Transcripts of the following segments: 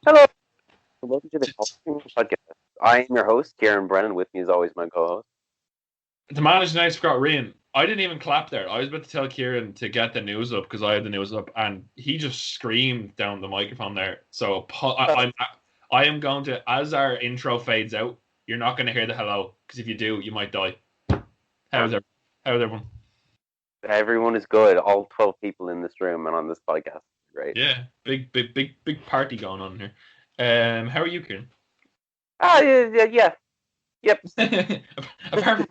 Hello, welcome to the Heartwarming podcast. I am your host, Kieran Brennan. With me, as always, my co-host. The man is nice, Scott Rian. I didn't even clap there. I was about to tell Kieran to get the news up because I had the news up, and he just screamed down the microphone there. So I am going to, as our intro fades out, you're not going to hear the hello because if you do, you might die. How's everyone? How's everyone? Everyone is good. All 12 people in this room and on this podcast. Great. Yeah, big party going on here. How are you, Kieran? Yeah. Yep. Apart from,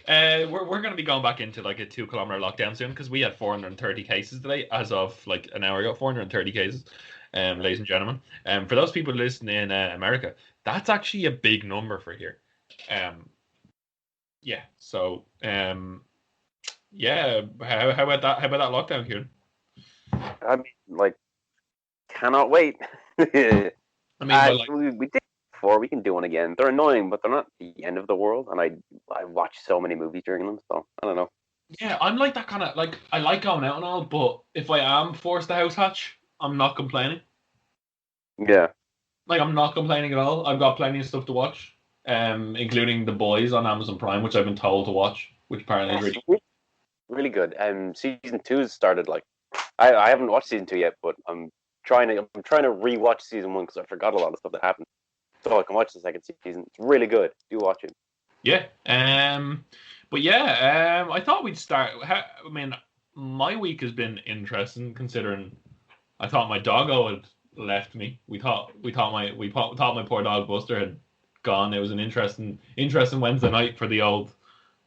we're going to be going back into like a 2 kilometer lockdown soon because we had 430 cases today, as of like an hour ago. 430 cases, ladies and gentlemen. For those people listening in America, that's actually a big number for here. Yeah. So, yeah. How about that? How about that lockdown, Kieran? I mean, like, cannot wait. I mean, like, we did before. We can do one again. They're annoying, but they're not the end of the world. And I watch so many movies during them, so I don't know. yeah, I'm like that kind of like I like going out and all, but if I am forced to house hatch, I'm not complaining. Yeah. Like I'm not complaining at all. I've got plenty of stuff to watch, including The Boys on Amazon Prime, which I've been told to watch, which apparently is really Really good. Season 2 has started. Like, I haven't watched season 2 yet, but I'm trying to rewatch season 1 because I forgot a lot of stuff that happened, so I can watch the second season. It's really good. Do watch it. yeah. But yeah, I thought we'd start. I mean, my week has been interesting considering I thought my doggo had left me. We thought my poor dog Buster had gone. It was an interesting Wednesday night for the old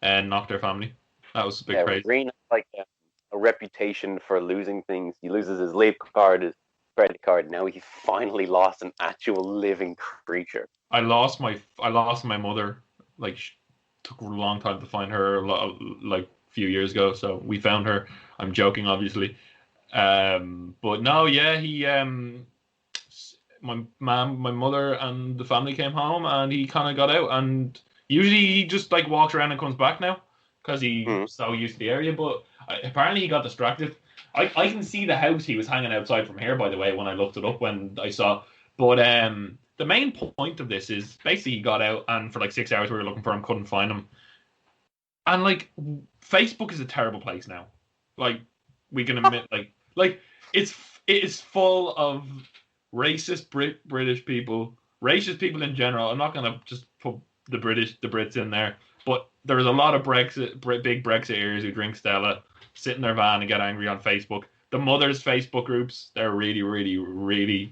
Nocter family. That was a bit Yeah, crazy. Green has like a reputation for losing things. He loses his leap card, his credit card. Now he finally lost an actual living creature. I lost my mother. Like took a long time to find her. Like a few years ago. So we found her. I'm joking, obviously. But no, yeah, he my mother and the family came home, and he kind of got out. And usually he just like walks around and comes back now because he's Mm. so used to the area. But apparently he got distracted. I can see the house he was hanging outside from here, by the way, when I looked it up when I saw. But the main point of this is basically he got out, and for like 6 hours we were looking for him, couldn't find him. And like Facebook is a terrible place now. Like we can admit, like it is full of racist British people, racist people in general. I'm not gonna just put the Brits in there, but there's a lot of big Brexiteers who drink Stella, sit in their van and get angry on Facebook. The mothers' Facebook groups, they're really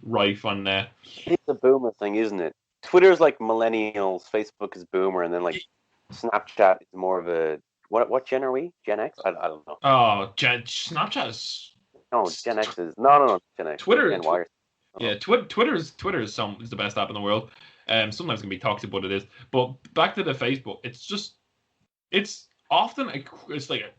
rife on there. It's a boomer thing, isn't it? Twitter's like millennials, Facebook is boomer, and then like Snapchat is more of a what gen are we? Gen X? I don't know. Oh, Snapchat is No, Gen X is no Gen X. Twitter. Gen Y. Yeah, Twitter is the best app in the world. Sometimes it can be toxic, but it is. But back to the Facebook, it's often it's like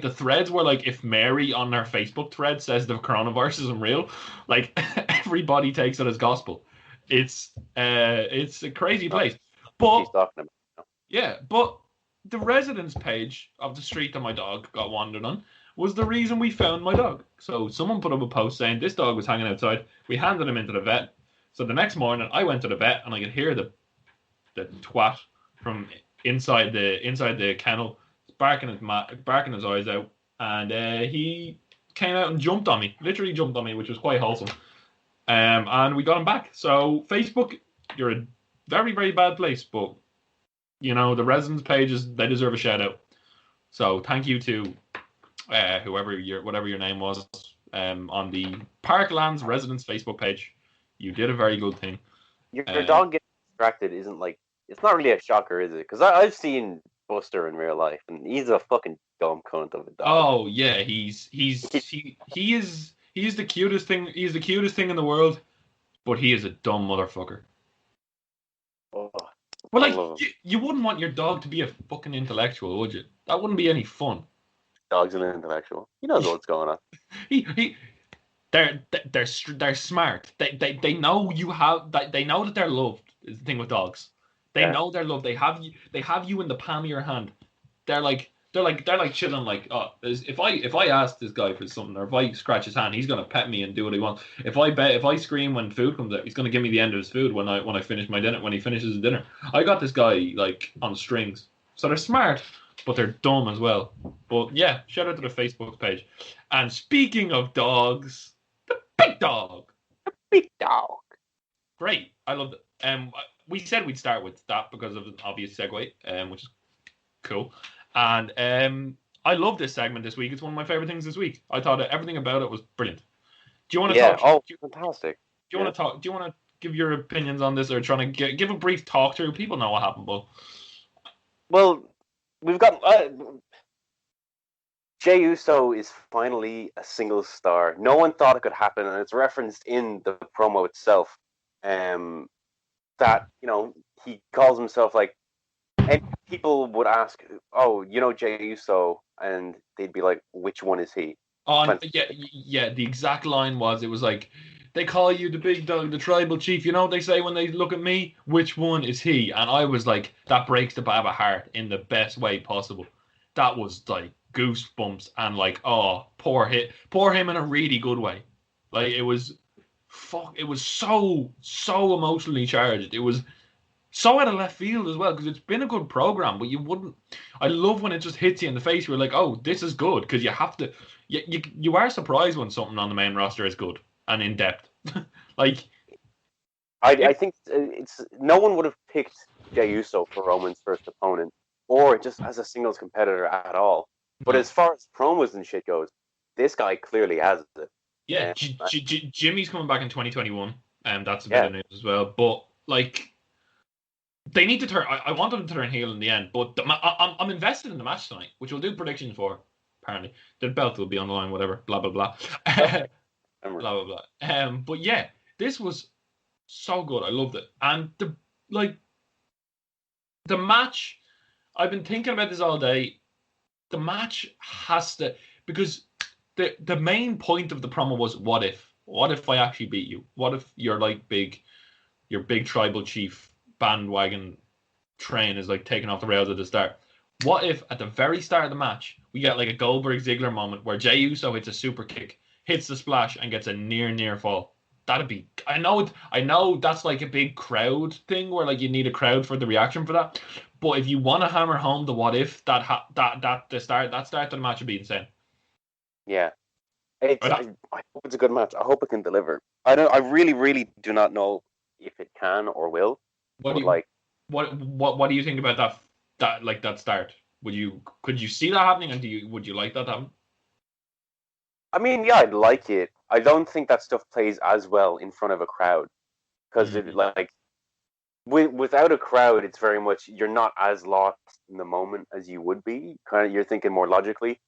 the threads where like if Mary on her Facebook thread says the coronavirus isn't real, like everybody takes it as gospel. It's a crazy place. But She's talking about. yeah, but the residence page of the street that my dog got wandered on was the reason we found my dog. So someone put up a post saying this dog was hanging outside. We handed him into the vet. So the next morning I went to the vet and I could hear the twat from inside the kennel barking his eyes out, and he came out and jumped on me, literally jumped on me, which was quite wholesome. And we got him back. So Facebook, you're a very bad place, but you know the residence pages, they deserve a shout out. So thank you to whatever your name was on the Parklands residence Facebook page. You did a very good thing. Your dog getting distracted isn't like it's not really a shocker, is it? Because I've seen Buster in real life, and he's a fucking dumb cunt of a dog. Oh yeah, he is the cutest thing. He's the cutest thing in the world, but he is a dumb motherfucker. Oh, Well, like you wouldn't want your dog to be a fucking intellectual, would you? That wouldn't be any fun. dog's an intellectual. He knows what's going on. he they're smart. They know you have they know that they're loved. Is the thing with dogs. They know they're loved. They have you in the palm of your hand. They're like they're like chilling. Like, oh, if I ask this guy for something, or if I scratch his hand, he's gonna pet me and do what he wants. If I scream when food comes out, he's gonna give me the end of his food when I finish my dinner. When he finishes his dinner, I got this guy like on strings. So they're smart, but they're dumb as well. But yeah, shout out to the Facebook page. And speaking of dogs, the big dog, Big dog. great. I loved it. We said we'd start with that because of an obvious segue, which is cool. And I love this segment this week. It's one of my favorite things this week. I thought everything about it was brilliant. Do you want to Yeah. talk? Oh, fantastic. Do you want to talk? Do you want to give your opinions on this, or trying to give a brief talk through? People know what happened, but Well, we've got Jey Uso is finally a single star. No one thought it could happen, and it's referenced in the promo itself. That he calls himself like, and people would ask, "Oh, Jey Uso," and they'd be like, "Which one is he?" yeah. The exact line was, it was like, they call you the big dog, the tribal chief. You know what they say when they look at me? Which one is he? And I was like, that breaks the Baba heart in the best way possible. That was like goosebumps and like, oh, poor him in a really good way. Like it was so emotionally charged. It was so out of left field as well, because it's been a good program, but you wouldn't. I love when it just hits you in the face. You're like, oh, this is good, because you have to. You are surprised when something on the main roster is good and in depth. Like, I think it's no one would have picked Jey Uso for Roman's first opponent, or just as a singles competitor at all. But as far as promos and shit goes, this guy clearly has it. yeah, Jimmy's coming back in 2021, and that's a bit of news as well. But like, they need to turn. I want them to turn heel in the end, but I'm invested in the match tonight, which we'll do predictions for. Apparently, the belt will be on the line. Whatever. Blah blah blah. Blah blah blah. But yeah, this was so good. I loved it, and the match. I've been thinking about this all day. The match has to, because the main point of the promo was, what if I actually beat you? What if you're like your big tribal chief bandwagon train is like taking off the rails at the start? What if at the very start of the match we get like a Goldberg Ziggler moment where Jey Uso hits a super kick, hits the splash, and gets a near fall? That'd be. I know that's like a big crowd thing where like you need a crowd for the reaction for that. But if you want to hammer home the what if, that start of the match would be insane. Yeah, I hope it's a good match. I hope it can deliver. I really, really do not know if it can or will. What do you think about that start? Could you see that happening, and would you like that to happen? I mean, yeah, I'd like it. I don't think that stuff plays as well in front of a crowd, because without a crowd, it's very much, you're not as lost in the moment as you would be. Kind of, you're thinking more logically,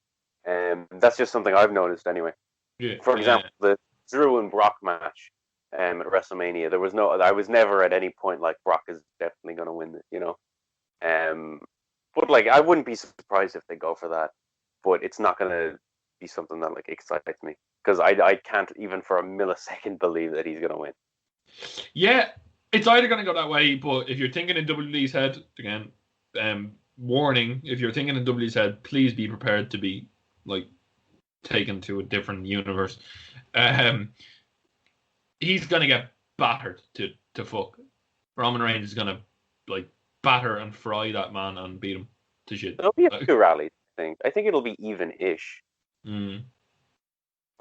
and that's just something I've noticed anyway. Yeah, For example, the Drew and Brock match at WrestleMania, I was never at any point like, Brock is definitely going to win this, but like, I wouldn't be surprised if they go for that, but it's not going to be something that like excites me, because I can't even for a millisecond believe that he's going to win. Yeah, it's either going to go that way, but if you're thinking in WWE's head, again, warning, if you're thinking in WWE's head, please be prepared to be like taken to a different universe. He's going to get battered to fuck. Roman Reigns is going to like batter and fry that man and beat him to shit. It'll be a few rallies, I think it'll be even-ish.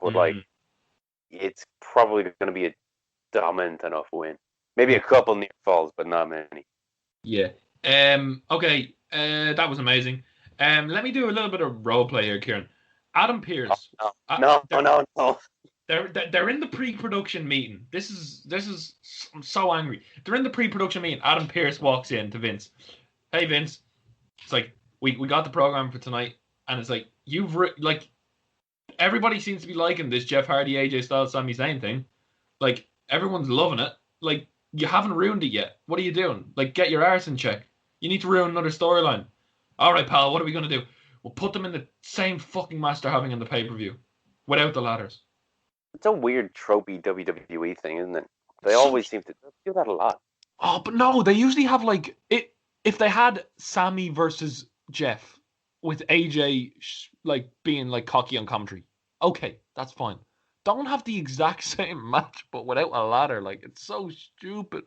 But like, it's probably going to be a dominant enough win. Maybe a couple near falls, but not many. Yeah. Okay. That was amazing. Let me do a little bit of role play here, Kieran. Adam Pearce. No. They're in the pre-production meeting. This is. I'm so angry. They're in the pre-production meeting. Adam Pearce walks in to Vince. Hey Vince, it's like we got the program for tonight, and it's like everybody seems to be liking this Jeff Hardy, AJ Styles, Sami Zayn thing. Like, everyone's loving it. Like, you haven't ruined it yet. What are you doing? Like, get your arse in check. You need to ruin another storyline. All right, pal, what are we going to do? We'll put them in the same fucking match they're having in the pay-per-view, without the ladders. It's a weird tropey WWE thing, isn't it? They always seem to do that a lot. Oh, but no, they usually have, like, if they had Sami versus Jeff, with AJ like being like cocky on commentary. Okay, that's fine. Don't have the exact same match, but without a ladder. Like, it's so stupid.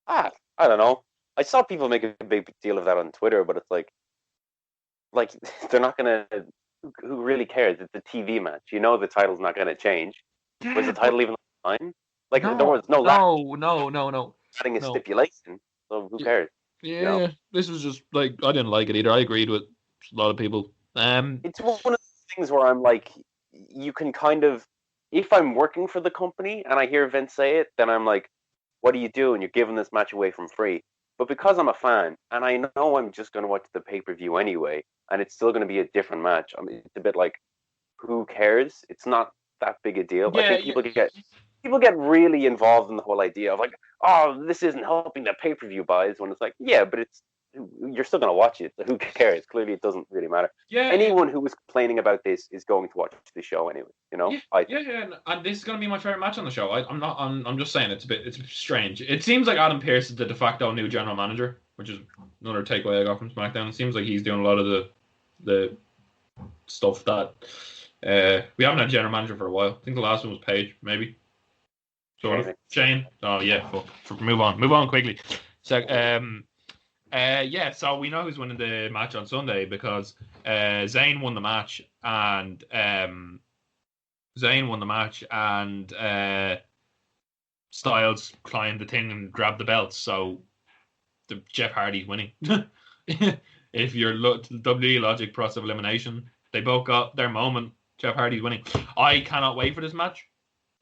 I don't know. I saw people make a big deal of that on Twitter, but it's like they're not gonna. Who really cares? It's a TV match. You know the title's not gonna change. Was the title even on the line? Like there was no adding a stipulation. So who cares? Yeah, you know? This was just like I didn't like it either. I agreed with a lot of people. It's one of those things where I'm like, you can kind of, if I'm working for the company and I hear Vince say it, then I'm like, what are you doing? You're giving this match away from free. But because I'm a fan and I know I'm just going to watch the pay-per-view anyway, and it's still going to be a different match, I mean, it's a bit like, who cares? It's not that big a deal. Yeah, I think people get really involved in the whole idea of like, oh, this isn't helping the pay-per-view buys, when it's like, yeah, but you're still going to watch it. So who cares? Clearly, it doesn't really matter. Yeah, anyone who was complaining about this is going to watch the show anyway. You know. And this is going to be my favorite match on the show. I'm just saying it's a bit strange. It seems like Adam Pearce is the de facto new general manager, which is another takeaway I got from SmackDown. It seems like he's doing a lot of the stuff that we haven't had a general manager for a while. I think the last one was Paige, maybe. So Shane. Oh yeah, fuck. Move on quickly. So so we know who's winning the match on Sunday because Zayn won the match and Styles climbed the thing and grabbed the belts. So Jeff Hardy's winning. If you're WWE logic process of elimination, they both got their moment. Jeff Hardy's winning. I cannot wait for this match.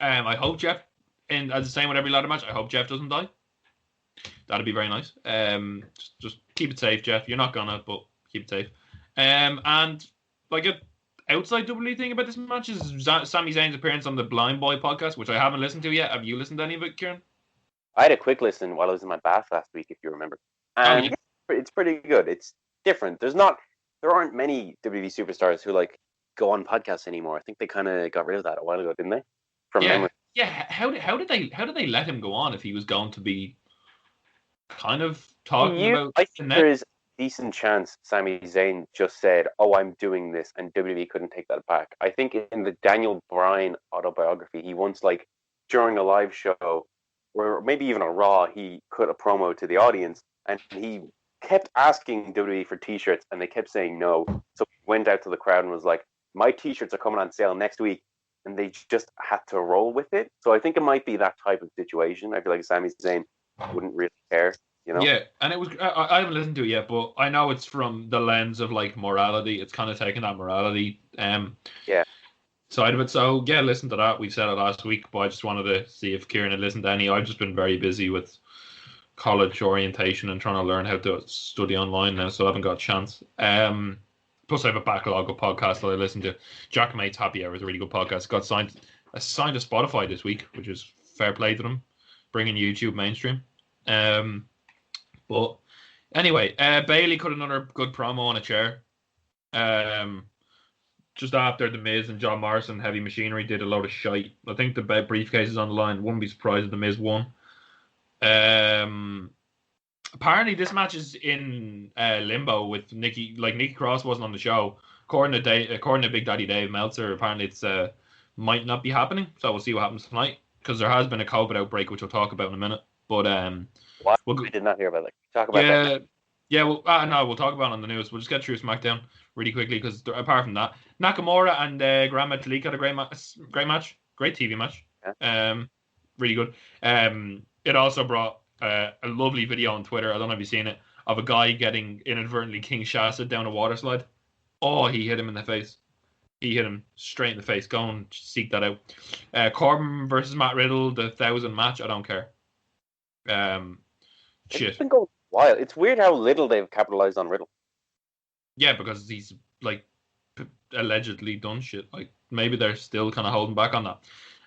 I hope Jeff, and as the same with every ladder match, I hope Jeff doesn't die. That'd be very nice. Just keep it safe, Jeff. You're not gonna, but keep it safe. And like a outside WWE thing about this match is Sami Zayn's appearance on the Blind Boy podcast, which I haven't listened to yet. Have you listened to any of it, Kieran? I had a quick listen while I was in my bath last week, if you remember. And it's pretty good. It's different. There aren't many WWE superstars who like go on podcasts anymore. I think they kind of got rid of that a while ago, didn't they? From memory. Yeah. How did they let him go on if he was going to be kind of talking about? I think there is a decent chance Sami Zayn just said, "Oh, I'm doing this," and WWE couldn't take that back. I think in the Daniel Bryan autobiography, he once, like, during a live show, or maybe even a Raw, he cut a promo to the audience, and he kept asking WWE for T-shirts, and they kept saying no. So he went out to the crowd and was like, "My T-shirts are coming on sale next week," and they just had to roll with it. So I think it might be that type of situation. I feel like Sami Zayn wouldn't really care, you know? Yeah, and it was. I haven't listened to it yet, but I know it's from the lens of like morality. It's kind of taking that morality side of it. So yeah, listen to that. We said it last week, but I just wanted to see if Kieran had listened to any. I've just been very busy with college orientation and trying to learn how to study online now, so I haven't got a chance. Plus, I have a backlog of podcasts that I listen to. Jack Mate's Happy Hour is a really good podcast. Got signed to Spotify this week, which is fair play to them, bringing YouTube mainstream. But anyway, Bailey cut another good promo on a chair. Just after The Miz and John Morrison, Heavy Machinery did a load of shite. I think the briefcase is on the line. Wouldn't be surprised if The Miz won. Apparently, this match is in limbo with Nikki. Like, Nikki Cross wasn't on the show. According to Big Daddy Dave Meltzer, apparently it's might not be happening. So we'll see what happens tonight, because there has been a COVID outbreak, which we'll talk about in a minute. But we did not hear about that. Talk about that. Yeah, we'll talk about it on the news. We'll just get through SmackDown really quickly, because apart from that, Nakamura and Gran Metalik had a great match, great TV match. Yeah. Really good. It also brought a lovely video on Twitter. I don't know if you've seen it, of a guy getting inadvertently King Shasta down a water slide. Oh, he hit him in the face. He hit him straight in the face. Go and seek that out. Corbin versus Matt Riddle, the 1,000 match. I don't care. Shit. It's been going wild. It's weird how little they've capitalized on Riddle. Yeah, because he's like allegedly done shit. Like, maybe they're still kind of holding back on that.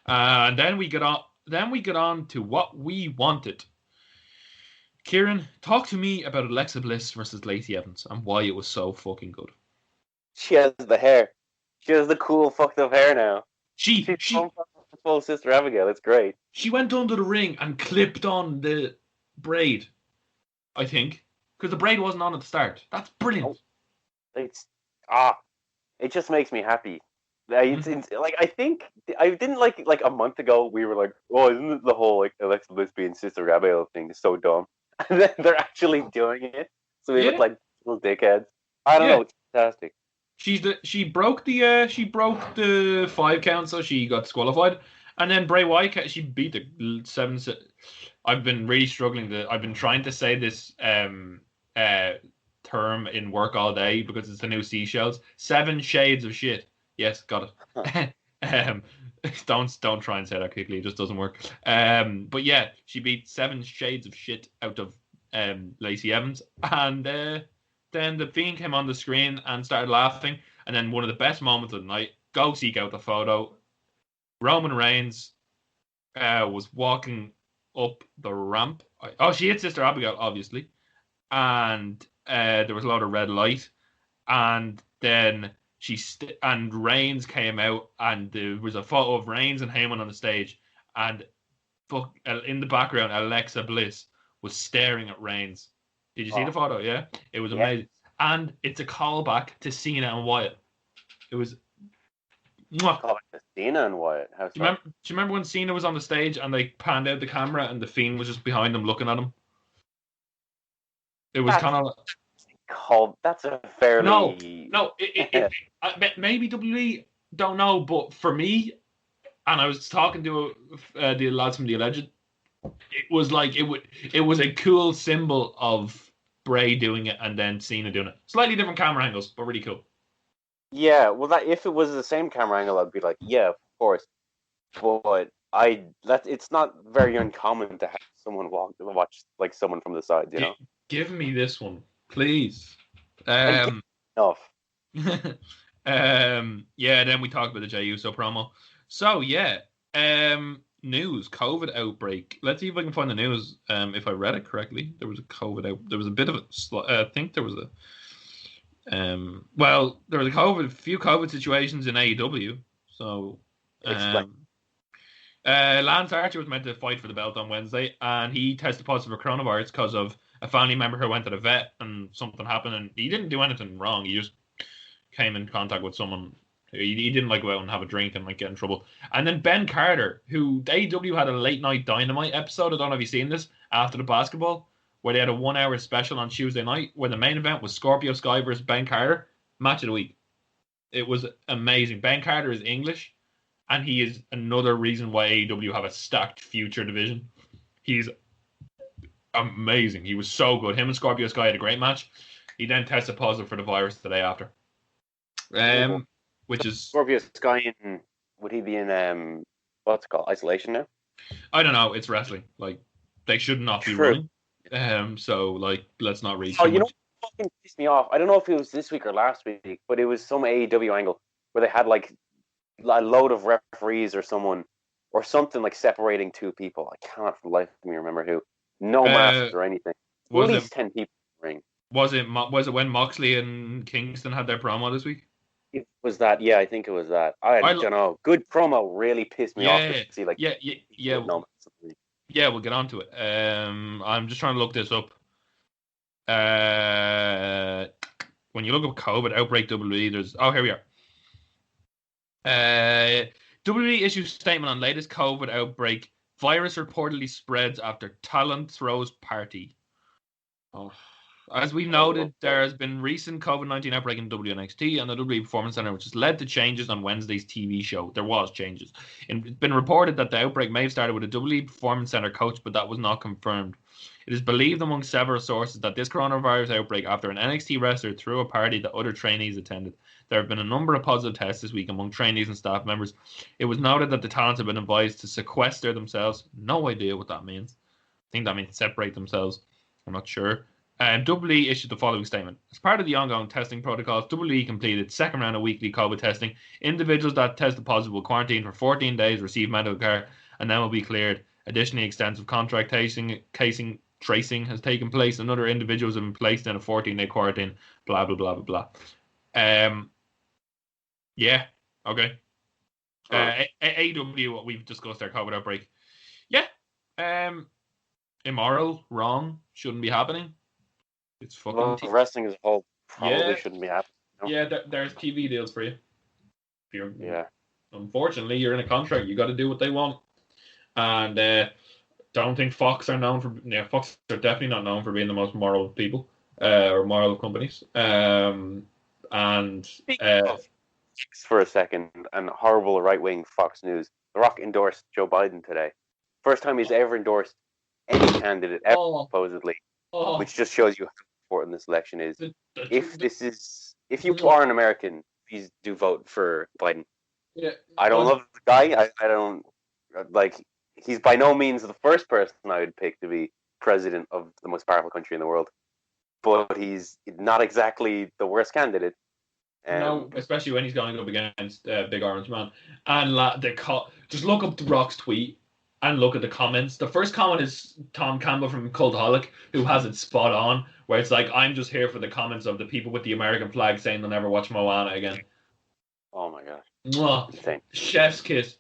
And then we get on to what we wanted. Kieran, talk to me about Alexa Bliss versus Lacey Evans and why it was so fucking good. She has the hair. She has the cool fucked up hair now. She's full Sister Abigail. It's great. She went under the ring and clipped on the braid, I think, because the braid wasn't on at the start. That's brilliant. it just makes me happy. It's like I think I didn't like a month ago we were like, oh, isn't it the whole like Alexa Bliss being Sister Abigail thing is so dumb, and then they're actually doing it, so we look Yeah, like little dickheads. I don't yeah. know, it's fantastic. She broke the 5 count, so she got disqualified. And then Bray Wyatt, she beat the seven. I've been really struggling I've been trying to say this uh term in work all day because it's the new seashells. 7 shades of shit. Yes, got Huh. it. um, don't try and say that quickly. It just doesn't work. But yeah, she beat 7 shades of shit out of Lacey Evans, and then the Fiend came on the screen and started laughing. And then one of the best moments of the night, go seek out the photo. Roman Reigns was walking up the ramp. Oh, she hit Sister Abigail, obviously. And there was a lot of red light. And then and Reigns came out, and there was a photo of Reigns and Heyman on the stage. And in the background, Alexa Bliss was staring at Reigns. Did you see the Oh, photo? Yeah, it was yeah. amazing, and it's a callback to Cena and Wyatt. It was. Mwah. Call it Cena and Wyatt. How so? Do you remember when Cena was on the stage and they panned out the camera and the Fiend was just behind him looking at him? It was That's kind of called. That's a no. fairly. Maybe WWE don't know, but for me, and I was talking to the lads from the Alleged. It was like it was a cool symbol of Bray doing it and then Cena doing it. Slightly different camera angles, but really cool. Yeah, well, that if it was the same camera angle, I'd be like, yeah, of course. But it's not very uncommon to have someone watch like someone from the side, you know. Give me this one, please. Enough. Yeah, then we talked about the Jey Uso promo. So yeah, news, COVID outbreak. Let's see if I can find the news. If I read it correctly, there was a COVID out. There was a bit of a. I think there was a. Well, there was a few COVID situations in AEW. So, Lance Archer was meant to fight for the belt on Wednesday, and he tested positive for coronavirus because of a family member who went to the vet and something happened, and he didn't do anything wrong. He just came in contact with someone. He didn't like go out and have a drink and like get in trouble. And then Ben Carter, who AEW had a late night Dynamite episode. I don't know if you've seen this after the basketball, where they had a 1 hour special on Tuesday night, where the main event was Scorpio Sky versus Ben Carter, match of the week. It was amazing. Ben Carter is English, and he is another reason why AEW have a stacked future division. He's amazing. He was so good. Him and Scorpio Sky had a great match. He then tested positive for the virus the day after. Which is Scorpio Sky in, would he be in what's it called, isolation now? I don't know. It's wrestling. Like they should not be True. running. So like let's not reach. Oh, you know what fucking pissed me off? I don't know if it was this week or last week, but it was some AEW angle where they had like a load of referees or someone or something like separating two people. I cannot for the life of me remember who. No masks or anything. At least 10 people in the ring. Was it when Moxley and Kingston had their promo this week? It was that, yeah, I think it was that. I don't know. Good promo really pissed me off to see like we'll get on to it. I'm just trying to look this up. When you look up COVID outbreak WWE, here we are. WWE issues statement on latest COVID outbreak. Virus reportedly spreads after talent throws party. Oh. As we noted, there has been recent COVID-19 outbreak in WNXT and the WWE Performance Center, which has led to changes on Wednesday's TV show. There was changes. It's been reported that the outbreak may have started with a WWE Performance Center coach, but that was not confirmed. It is believed among several sources that this coronavirus outbreak after an NXT wrestler threw a party that other trainees attended. There have been a number of positive tests this week among trainees and staff members. It was noted that the talents have been advised to sequester themselves. No idea what that means. I think that means separate themselves. I'm not sure. WWE issued the following statement. As part of the ongoing testing protocols, WWE completed second round of weekly COVID testing. Individuals that tested positive will quarantine for 14 days, receive medical care, and then will be cleared. Additionally, extensive contract tracing has taken place, and other individuals have been placed in a 14-day quarantine, blah, blah, blah, blah, blah. Yeah, okay. AEW, what we've discussed, our COVID outbreak. Yeah. Immoral, wrong, shouldn't be happening. It's fucking wrestling as a whole probably shouldn't be happening. Yeah, there's TV deals for you. Yeah. Unfortunately, you're in a contract. You got to do what they want. And don't think Fox are known for. Yeah, Fox are definitely not known for being the most moral of people or moral of companies. And Speaking of for a second, and horrible right-wing Fox News, The Rock endorsed Joe Biden today. First time he's ever endorsed any candidate ever, supposedly, which just shows you how important this election is. If you are an American, please do vote for Biden. Yeah, I don't love the guy. I don't like. He's by no means the first person I would pick to be president of the most powerful country in the world, but he's not exactly the worst candidate. No, especially when he's going up against Big Orange Man. And just look up The Rock's tweet and look at the comments. The first comment is Tom Campbell from Cultaholic, who has it spot on, where it's like, I'm just here for the comments of the people with the American flag saying they'll never watch Moana again. Oh my god. Mwah. Insane. Chef's kiss.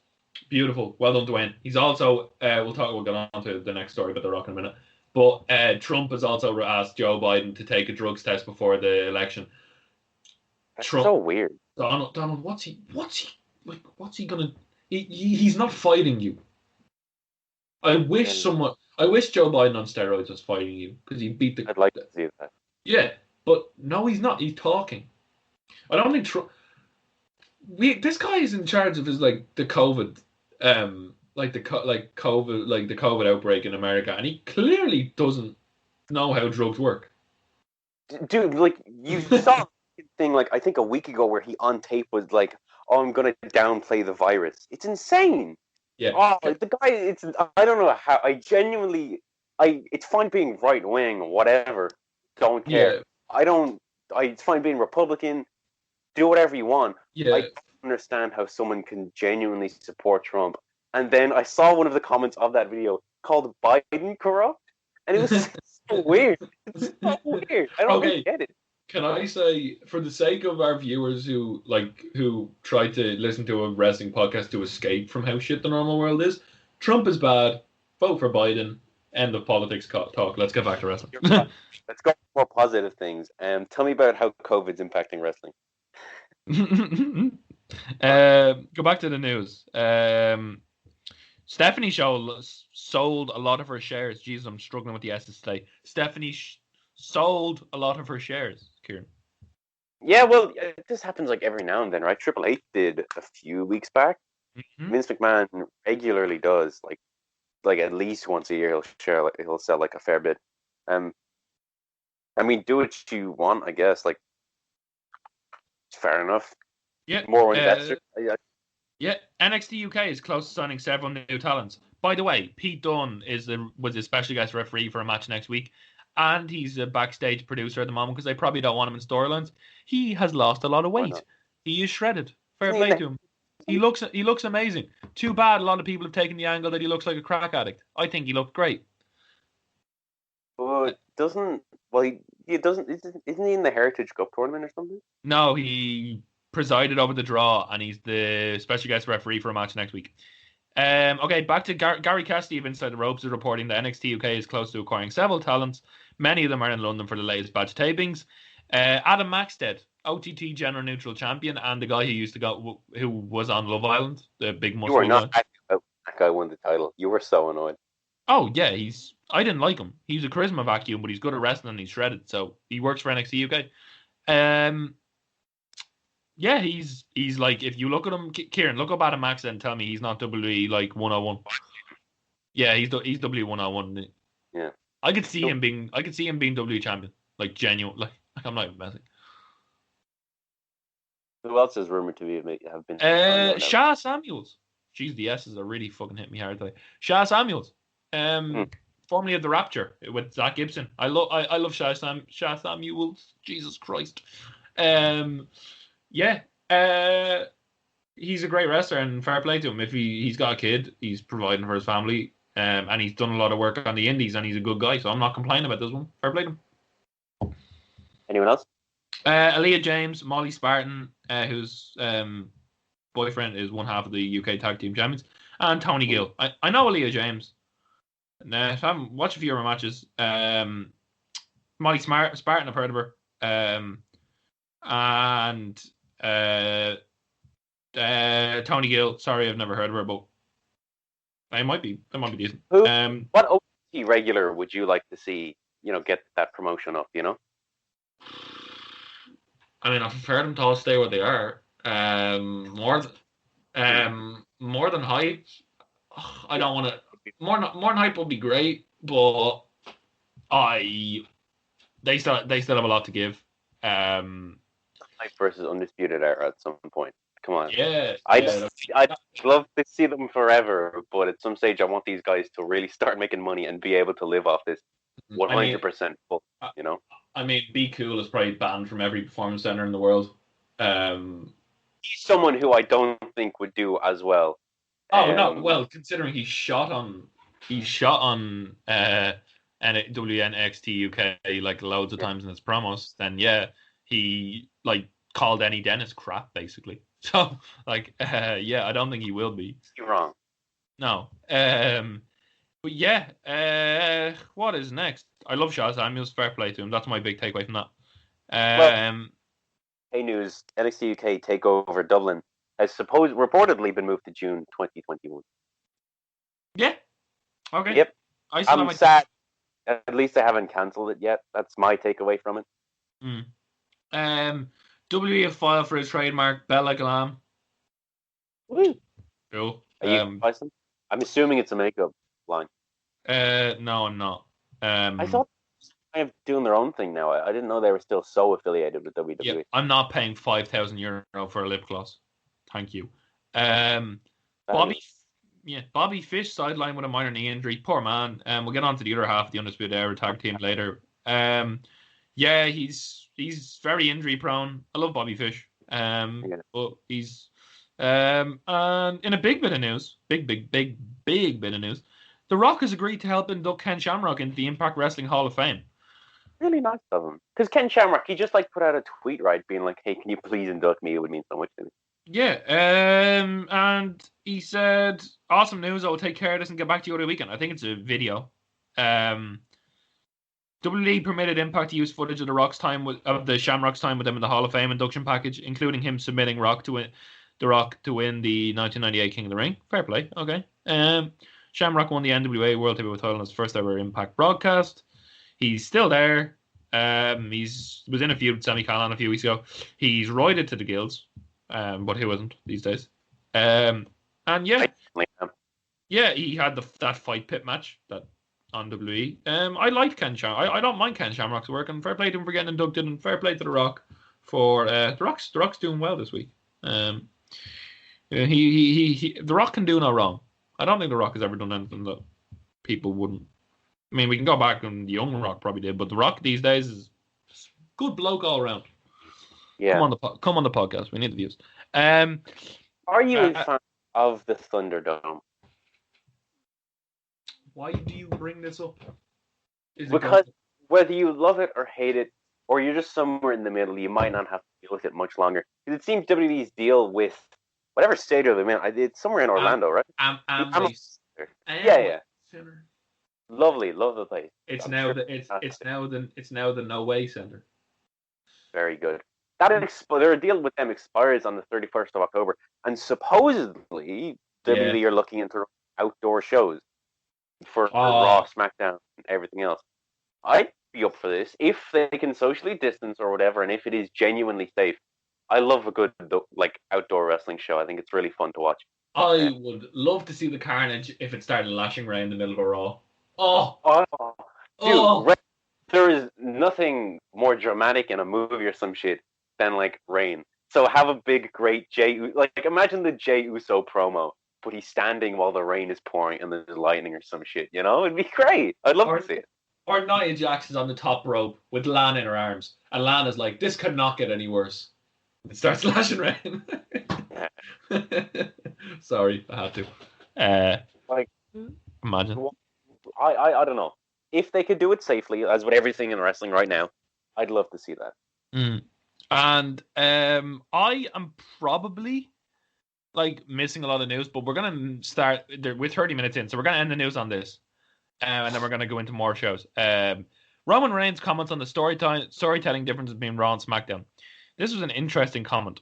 Beautiful. Well done, Dwayne. He's also, we'll get on to the next story about The Rock in a minute. But Trump has also asked Joe Biden to take a drugs test before the election. That's so weird. Donald, what's he gonna? He's not fighting you. I wish Joe Biden on steroids was fighting you because he beat the. I'd like to see that. Yeah, but no, he's not. He's talking. I don't think Trump. This guy is in charge of his the COVID, the COVID outbreak in America, and he clearly doesn't know how drugs work. Dude, you saw thing I think a week ago where he on tape was like, "Oh, I'm gonna downplay the virus." It's insane. Yeah. Oh, the guy. I don't know how. It's fine being right wing, whatever. Don't care. Yeah. It's fine being Republican. Do whatever you want. Yeah. I don't understand how someone can genuinely support Trump. And then I saw one of the comments of that video called Biden corrupt, and it was so weird. It's so weird. I don't really get it. Can I say, for the sake of our viewers who try to listen to a wrestling podcast to escape from how shit the normal world is, Trump is bad. Vote for Biden. End of politics talk. Let's get back to wrestling. Let's go for more positive things. Tell me about how COVID's impacting wrestling. Go back to the news. Stephanie sold a lot of her shares. Jesus, I'm struggling with the S's today. Stephanie sold a lot of her shares, Kieran. Yeah, well, this happens every now and then, right? Triple H did a few weeks back. Mm-hmm. Vince McMahon regularly does, at least once a year he'll sell a fair bit. I mean, do what you want, I guess. Fair enough. Yeah. More investors. Yeah, NXT UK is close to signing several new talents. By the way, Pete Dunne was a special guest referee for a match next week, and he's a backstage producer at the moment because they probably don't want him in storylines. He has lost a lot of weight. He is shredded. Fair play to him. He looks amazing. Too bad a lot of people have taken the angle that he looks like a crack addict. I think he looked great. But isn't he in the Heritage Cup tournament or something? No, he presided over the draw, and he's the special guest referee for a match next week. Okay, back to Gary Cassidy of Inside the Ropes is reporting that NXT UK is close to acquiring several talents. Many of them are in London for the latest batch tapings. Adam Maxted, OTT General Neutral Champion, and the guy who was on Love Island, the big muscle guy. You were not happy about that guy won the title. You were so annoyed. Oh yeah, I didn't like him. He's a charisma vacuum, but he's good at wrestling and he's shredded, so he works for NXT UK. Yeah, he's if you look at him, Kieran, look up Adam Maxted and tell me he's not WWE 101. Yeah, he's WWE 101. Yeah, I could see him being WWE champion, genuine. I'm not even messing. Who else is rumored to have been? Sha Samuels. Jeez, the S's are really fucking hitting me hard today. Sha Samuels, formerly of the Rapture with Zach Gibson. I love Sha Samuels. Jesus Christ. Yeah, he's a great wrestler and fair play to him. If he's got a kid, he's providing for his family, and he's done a lot of work on the indies, and he's a good guy, so I'm not complaining about this one. Fair play to him. Anyone else? Aaliyah James, Molly Spartan, whose boyfriend is one half of the UK Tag Team Champions, and Tony Gill. I know Aaliyah James. I haven't watched a few of her matches. Molly Spartan, I've heard of her. and Tony Gill. Sorry, I've never heard of her, but it might be decent. What OTT regular would you like to see? Get that promotion up. I mean, I prefer them to all stay where they are. More than hype. I don't want to. More than hype would be great, but they still have a lot to give. Hype versus Undisputed Era at some point. Come on. Yeah. I'd love to see them forever, but at some stage, I want these guys to really start making money and be able to live off this 100% full. I mean, Be Cool is probably banned from every performance center in the world. He's someone who I don't think would do as well. Oh no! Well, considering he shot on WNXT UK like loads of times in his promos, then yeah, he like called Eddie Dennis crap basically. So like, yeah, I don't think he will be. You're wrong. No. But yeah, what is next? I love Shaw Samuels. Fair play to him. That's my big takeaway from that. Hey news, NXT UK Takeover Dublin has reportedly been moved to June 2021. Yeah. Okay. Yep. I'm sad. At least I haven't cancelled it yet. That's my takeaway from it. WWE have filed for his trademark Bella Glam. Woo. Cool. Are you I'm assuming it's a makeup line. No, I'm not. I thought they were doing their own thing now. I didn't know they were still so affiliated with WWE. Yeah, I'm not paying €5,000 for a lip gloss. Thank you. Bobby Fish sidelined with a minor knee injury. Poor man. We'll get on to the other half of the Undisputed Era tag team later. Yeah, he's very injury prone. I love Bobby Fish. But he's and in a big bit of news, big bit of news, The Rock has agreed to help induct Ken Shamrock into the Impact Wrestling Hall of Fame. Really nice of him. Because Ken Shamrock, he just put out a tweet, right, being like, "Hey, can you please induct me? It would mean so much to me." Yeah, and he said, "Awesome news. I will take care of this and get back to you over the weekend." I think it's a video. WWE permitted Impact to use footage of the Shamrock's time with them in the Hall of Fame induction package, including him submitting the Rock to win the 1998 King of the Ring. Fair play. Okay. Shamrock won the NWA World Heavyweight title in his first ever Impact broadcast. He's still there. Was in a feud with Sami Callihan a few weeks ago. He's roided to the gills, but who isn't these days? And yeah, he had that fight pit match that on WWE. I like Ken Shamrock. I don't mind Ken Shamrock's work, and fair play to him for getting inducted, and fair play to The Rock for The Rock's doing well this week. The Rock can do no wrong. I don't think The Rock has ever done anything that people wouldn't. I mean, we can go back and the young Rock probably did, but The Rock these days is good bloke all around. Yeah. Come on the podcast. We need the views. Are you a fan of the Thunderdome? Why do you bring this up? Because whether you love it or hate it, or you're just somewhere in the middle, you might not have to deal with it much longer. Because it seems WWE's deal with whatever stadium they're in. It's somewhere in Orlando, right? Yeah. Center. Lovely, love the place. It's now the No Way Center. Very good. Their deal with them expires on the 31st of October, and supposedly WWE are looking into outdoor shows for Raw, SmackDown, and everything else. I'd be up for this if they can socially distance or whatever, and if it is genuinely safe. I love a good outdoor wrestling show. I think it's really fun to watch. I would love to see the carnage if it started lashing rain in the middle of a Raw. Dude, there is nothing more dramatic in a movie or some shit than rain. So have a big, great imagine the Jey Uso promo, but he's standing while the rain is pouring and there's lightning or some shit. It'd be great. I'd love to see it. Or Nia Jax's on the top rope with Lana in her arms, and Lana's like, "This could not get any worse." It starts lashing rain. Sorry, I had to. Imagine. I don't know. If they could do it safely, as with everything in wrestling right now, I'd love to see that. And I am probably missing a lot of news, but we're going to start with 30 minutes in, so we're going to end the news on this. And then we're going to go into more shows. Roman Reigns comments on the storytelling differences between Raw and SmackDown. This was an interesting comment.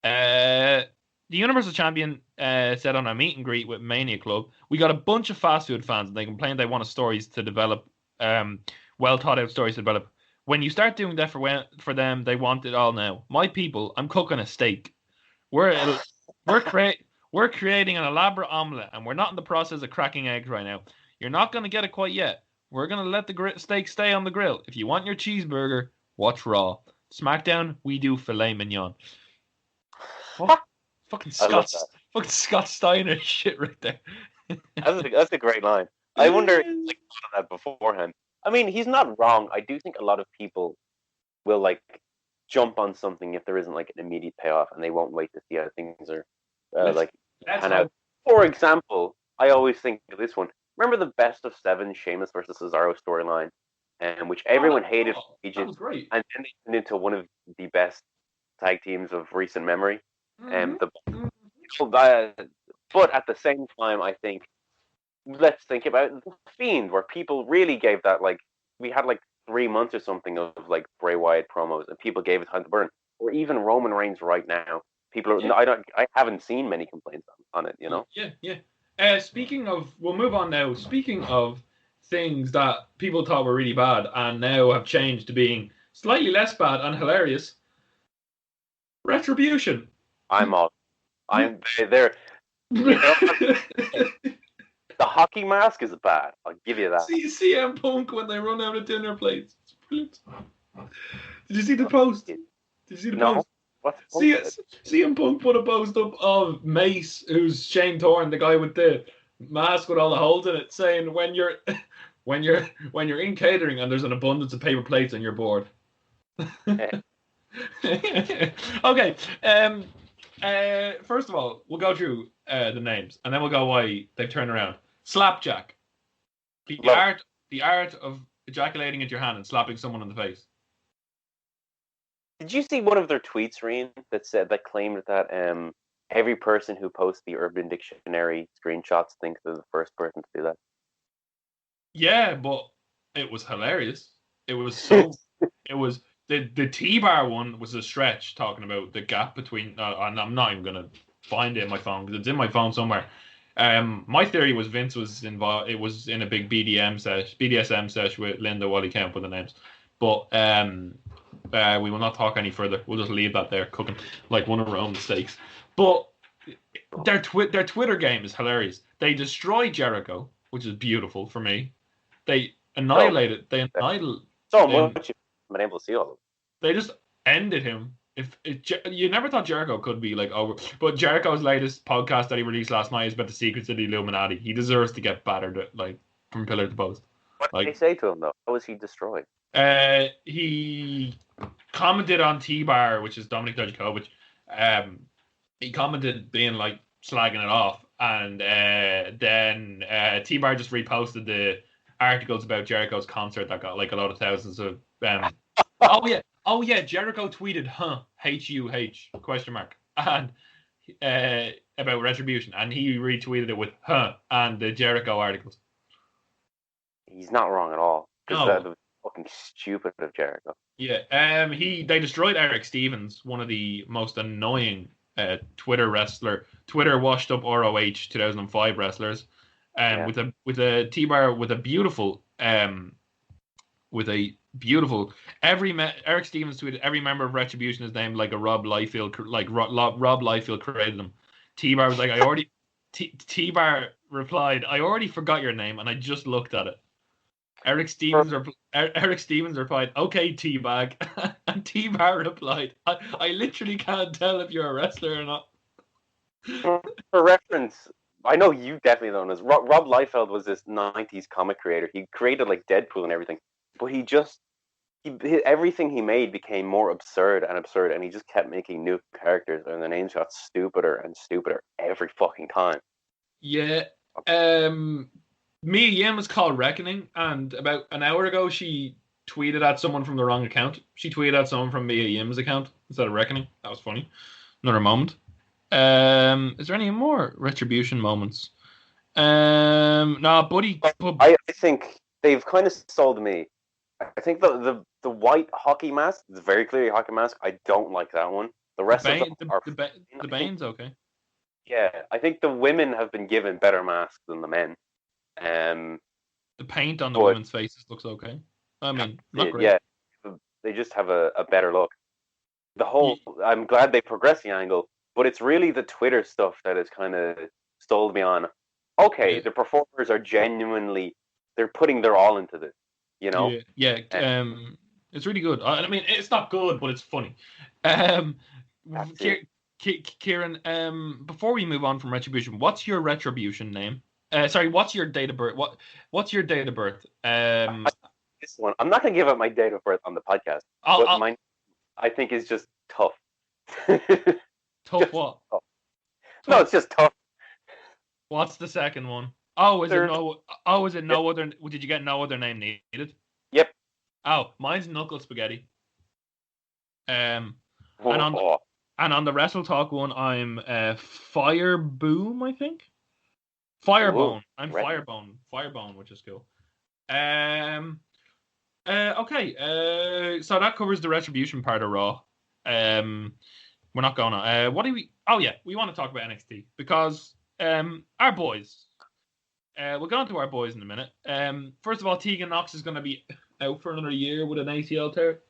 The Universal Champion said on a meet and greet with Mania Club, we got a bunch of fast food fans and they complained they wanted stories to develop, well thought out stories to develop. When you start doing that for them, they want it all now. My people, I'm cooking a steak. We're creating an elaborate omelette, and we're not in the process of cracking eggs right now. You're not going to get it quite yet. We're going to let the steak stay on the grill. If you want your cheeseburger, watch Raw. SmackDown, we do filet mignon. Fucking Scott Steiner shit right there. That's a great line. I wonder if he thought of that beforehand. I mean, he's not wrong. I do think a lot of people will like jump on something if there isn't like an immediate payoff, and they won't wait to see how things are pan out. For example, I always think of this one. Remember the best of 7 Sheamus versus Cesaro storyline, which everyone hated for ages, that was great. and then they turned into one of the best tag teams of recent memory. But at the same time, I think let's think about the Fiend, where people really gave that like we had like 3 months or something of like Bray Wyatt promos, and people gave it time to burn. Or even Roman Reigns right now, people are. I haven't seen many complaints on it. You know. Yeah. Speaking of, we'll move on now. Speaking of things that people thought were really bad and now have changed to being slightly less bad and hilarious. Retribution. I'm there. The hockey mask is bad. I'll give you that. See CM Punk when they run out of dinner plates. It's brilliant. Did you see the post? No. CM Punk put a post up of Mace, who's Shane Thorne, the guy with the mask with all the holes in it, saying when you're in catering and there's an abundance of paper plates and you're bored. Okay. First of all, we'll go through the names, and then we'll go why they've turned around. Slapjack. The art of ejaculating into your hand and slapping someone in the face. Did you see one of their tweets, Rian, that claimed that every person who posts the Urban Dictionary screenshots thinks they're the first person to do that? Yeah, but it was hilarious. It was so. It was the T-bar one was a stretch, talking about the gap between. And I'm not even gonna find it in my phone because it's in my phone somewhere. My theory was Vince was involved. It was in a big BDSM sesh with Linda while he came up with the names. But we will not talk any further. We'll just leave that there, cooking like one of our own mistakes. But their Twitter game is hilarious. They destroy Jericho, which is beautiful for me. They annihilated. They annihilated. So much you've been able to see all of them. They just ended him. You never thought Jericho could be like over, but Jericho's latest podcast that he released last night is about the secrets of the Illuminati. He deserves to get battered like from pillar to post. What did they say to him though? How was he destroyed? He commented on T-Bar, which is Dominic Dijakovic. He commented being like slagging it off, and then T-Bar just reposted the articles about Jericho's concert that got like a lot of thousands of. Oh yeah. Jericho tweeted, H-U-H ? And about Retribution, and he retweeted it with and the Jericho articles. He's not wrong at all. No. That was fucking stupid of Jericho. Yeah. They destroyed Eric Stevens, one of the most annoying Twitter washed up ROH 2005 wrestlers. With a T-bar with a beautiful Eric Stevens tweeted, every member of Retribution is named like a Rob Liefeld, like Rob Liefeld created them. T-Bar was like, T-Bar replied, I already forgot your name and I just looked at it. Eric Stevens replied, okay, T-Bag. And T-Bar replied, I literally can't tell if you're a wrestler or not. For reference, I know you definitely don't know this. Rob Liefeld was this 90s comic creator. He created like Deadpool and everything. But everything he made became more absurd, and he just kept making new characters, and the names got stupider and stupider every fucking time. Yeah. Mia Yim was called Reckoning, and about an hour ago she tweeted at someone from the wrong account. She tweeted at someone from Mia Yim's account instead of Reckoning. That was funny. Another moment. Is there any more Retribution moments? No, Buddy. I think they've kind of sold me I think the white hockey mask is very clearly a hockey mask. I don't like that one. The rest of them are the Bane's okay. Yeah, I think the women have been given better masks than the men. The paint on the women's faces looks okay. I mean, not great. Yeah, they just have a better look. I'm glad they progressed the angle, but it's really the Twitter stuff that has kind of stalled me on. Okay, the performers are genuinely, they're putting their all into this, you know? Yeah. It's really good. I mean, it's not good, but it's funny. Kieran, before we move on from Retribution, what's your Retribution name? Sorry, what's your date of birth? What's your date of birth? This one, I'm not gonna give up my date of birth on the podcast, but mine, I think, is just tough. Tough what? Tough. No, it's just tough. What's the second one? Oh, is it no? Oh, is it no other? Did you get no other name needed? Yep. Oh, mine's Knuckle Spaghetti. And on the Wrestle Talk one, I'm Fire Boom, I think. Firebone. I'm Firebone. Firebone, which is cool. Okay. So that covers the Retribution part of Raw. We're not going on. What do we? Oh yeah, we want to talk about NXT because our boys. We'll get on to our boys in a minute. First of all, Tegan Nox is going to be out for another year with an ACL tear.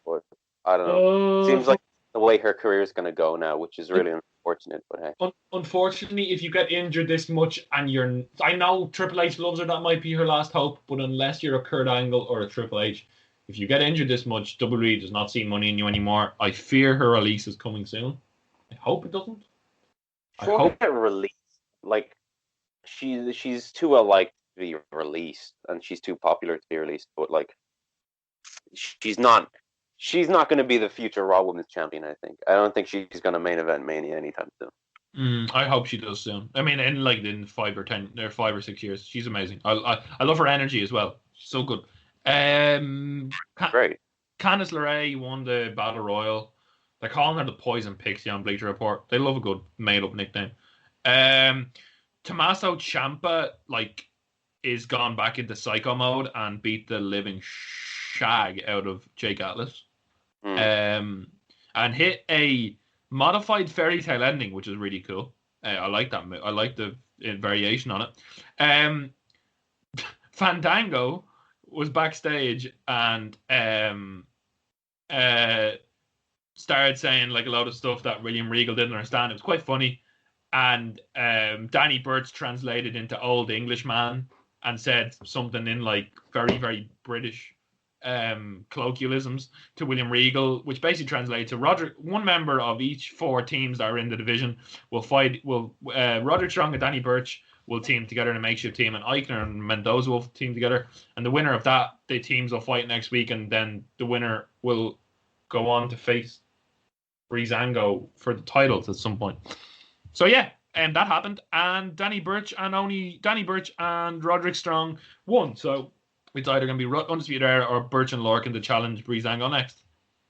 But I don't know. Seems like the way her career is going to go now, which is really unfortunate. But hey, unfortunately, if you get injured this much and I know Triple H loves her, that might be her last hope. But unless you're a Kurt Angle or a Triple H, if you get injured this much, WWE does not see money in you anymore. I fear her release is coming soon. I hope it doesn't. I hope it release. Like she's too well liked to be released, and she's too popular to be released. But like, she's not going to be the future Raw Women's Champion. I don't think she's going to main event Mania anytime soon. I hope she does soon. I mean, in 5 or 6 years, she's amazing. I love her energy as well. She's so good. Great. Candice LeRae won the Battle Royal. They're calling her the Poison Pixie on Bleacher Report. They love a good made-up nickname. Tommaso Ciampa is gone back into psycho mode and beat the living shag out of Jake Atlas. And hit a modified fairy tale ending, which is really cool. I like that. I like the variation on it. Fandango was backstage and started saying a load of stuff that William Regal didn't understand. It was quite funny. And Danny Burch translated into Old Englishman and said something in very, very British colloquialisms to William Regal, which basically translates to one member of each 4 teams that are in the division will fight. Roderick Strong and Danny Burch will team together in a makeshift team, and Eichner and Mendoza will team together. And the winner of that, the teams will fight next week, and then the winner will go on to face Breezango for the titles at some point. So yeah, and that happened, and Danny Burch and Roderick Strong won. So it's either going to be Undisputed Era or Burch and Lorcan to challenge Breezango next.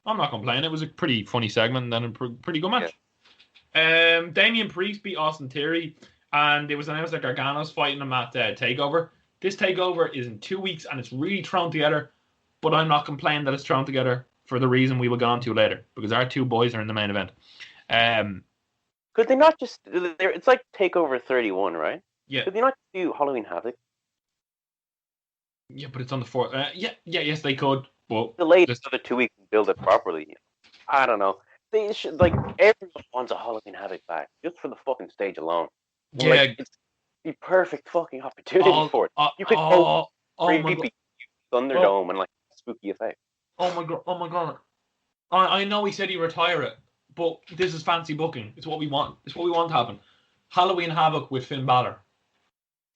I'm not complaining. It was a pretty funny segment and then a pretty good match. Yeah. Damian Priest beat Austin Theory, and it was announced that Gargano's fighting him at TakeOver. This TakeOver is in 2 weeks, and it's really thrown together, but I'm not complaining that it's thrown together for the reason we will go on to later, because our 2 boys are in the main event. Could they not just... It's like TakeOver 31, right? Yeah. Could they not do Halloween Havoc? Yeah, but it's on the 4th. Yes, they could. But delay the other 2 weeks and build it properly. I don't know. They should, everyone wants a Halloween Havoc back, just for the fucking stage alone. Yeah. It's the perfect fucking opportunity for it. You could go creepy Thunderdome and spooky effect. Oh my god. I know he said he'd retire it, but this is fancy booking. It's what we want. It's what we want to happen. Halloween Havoc with Finn Balor.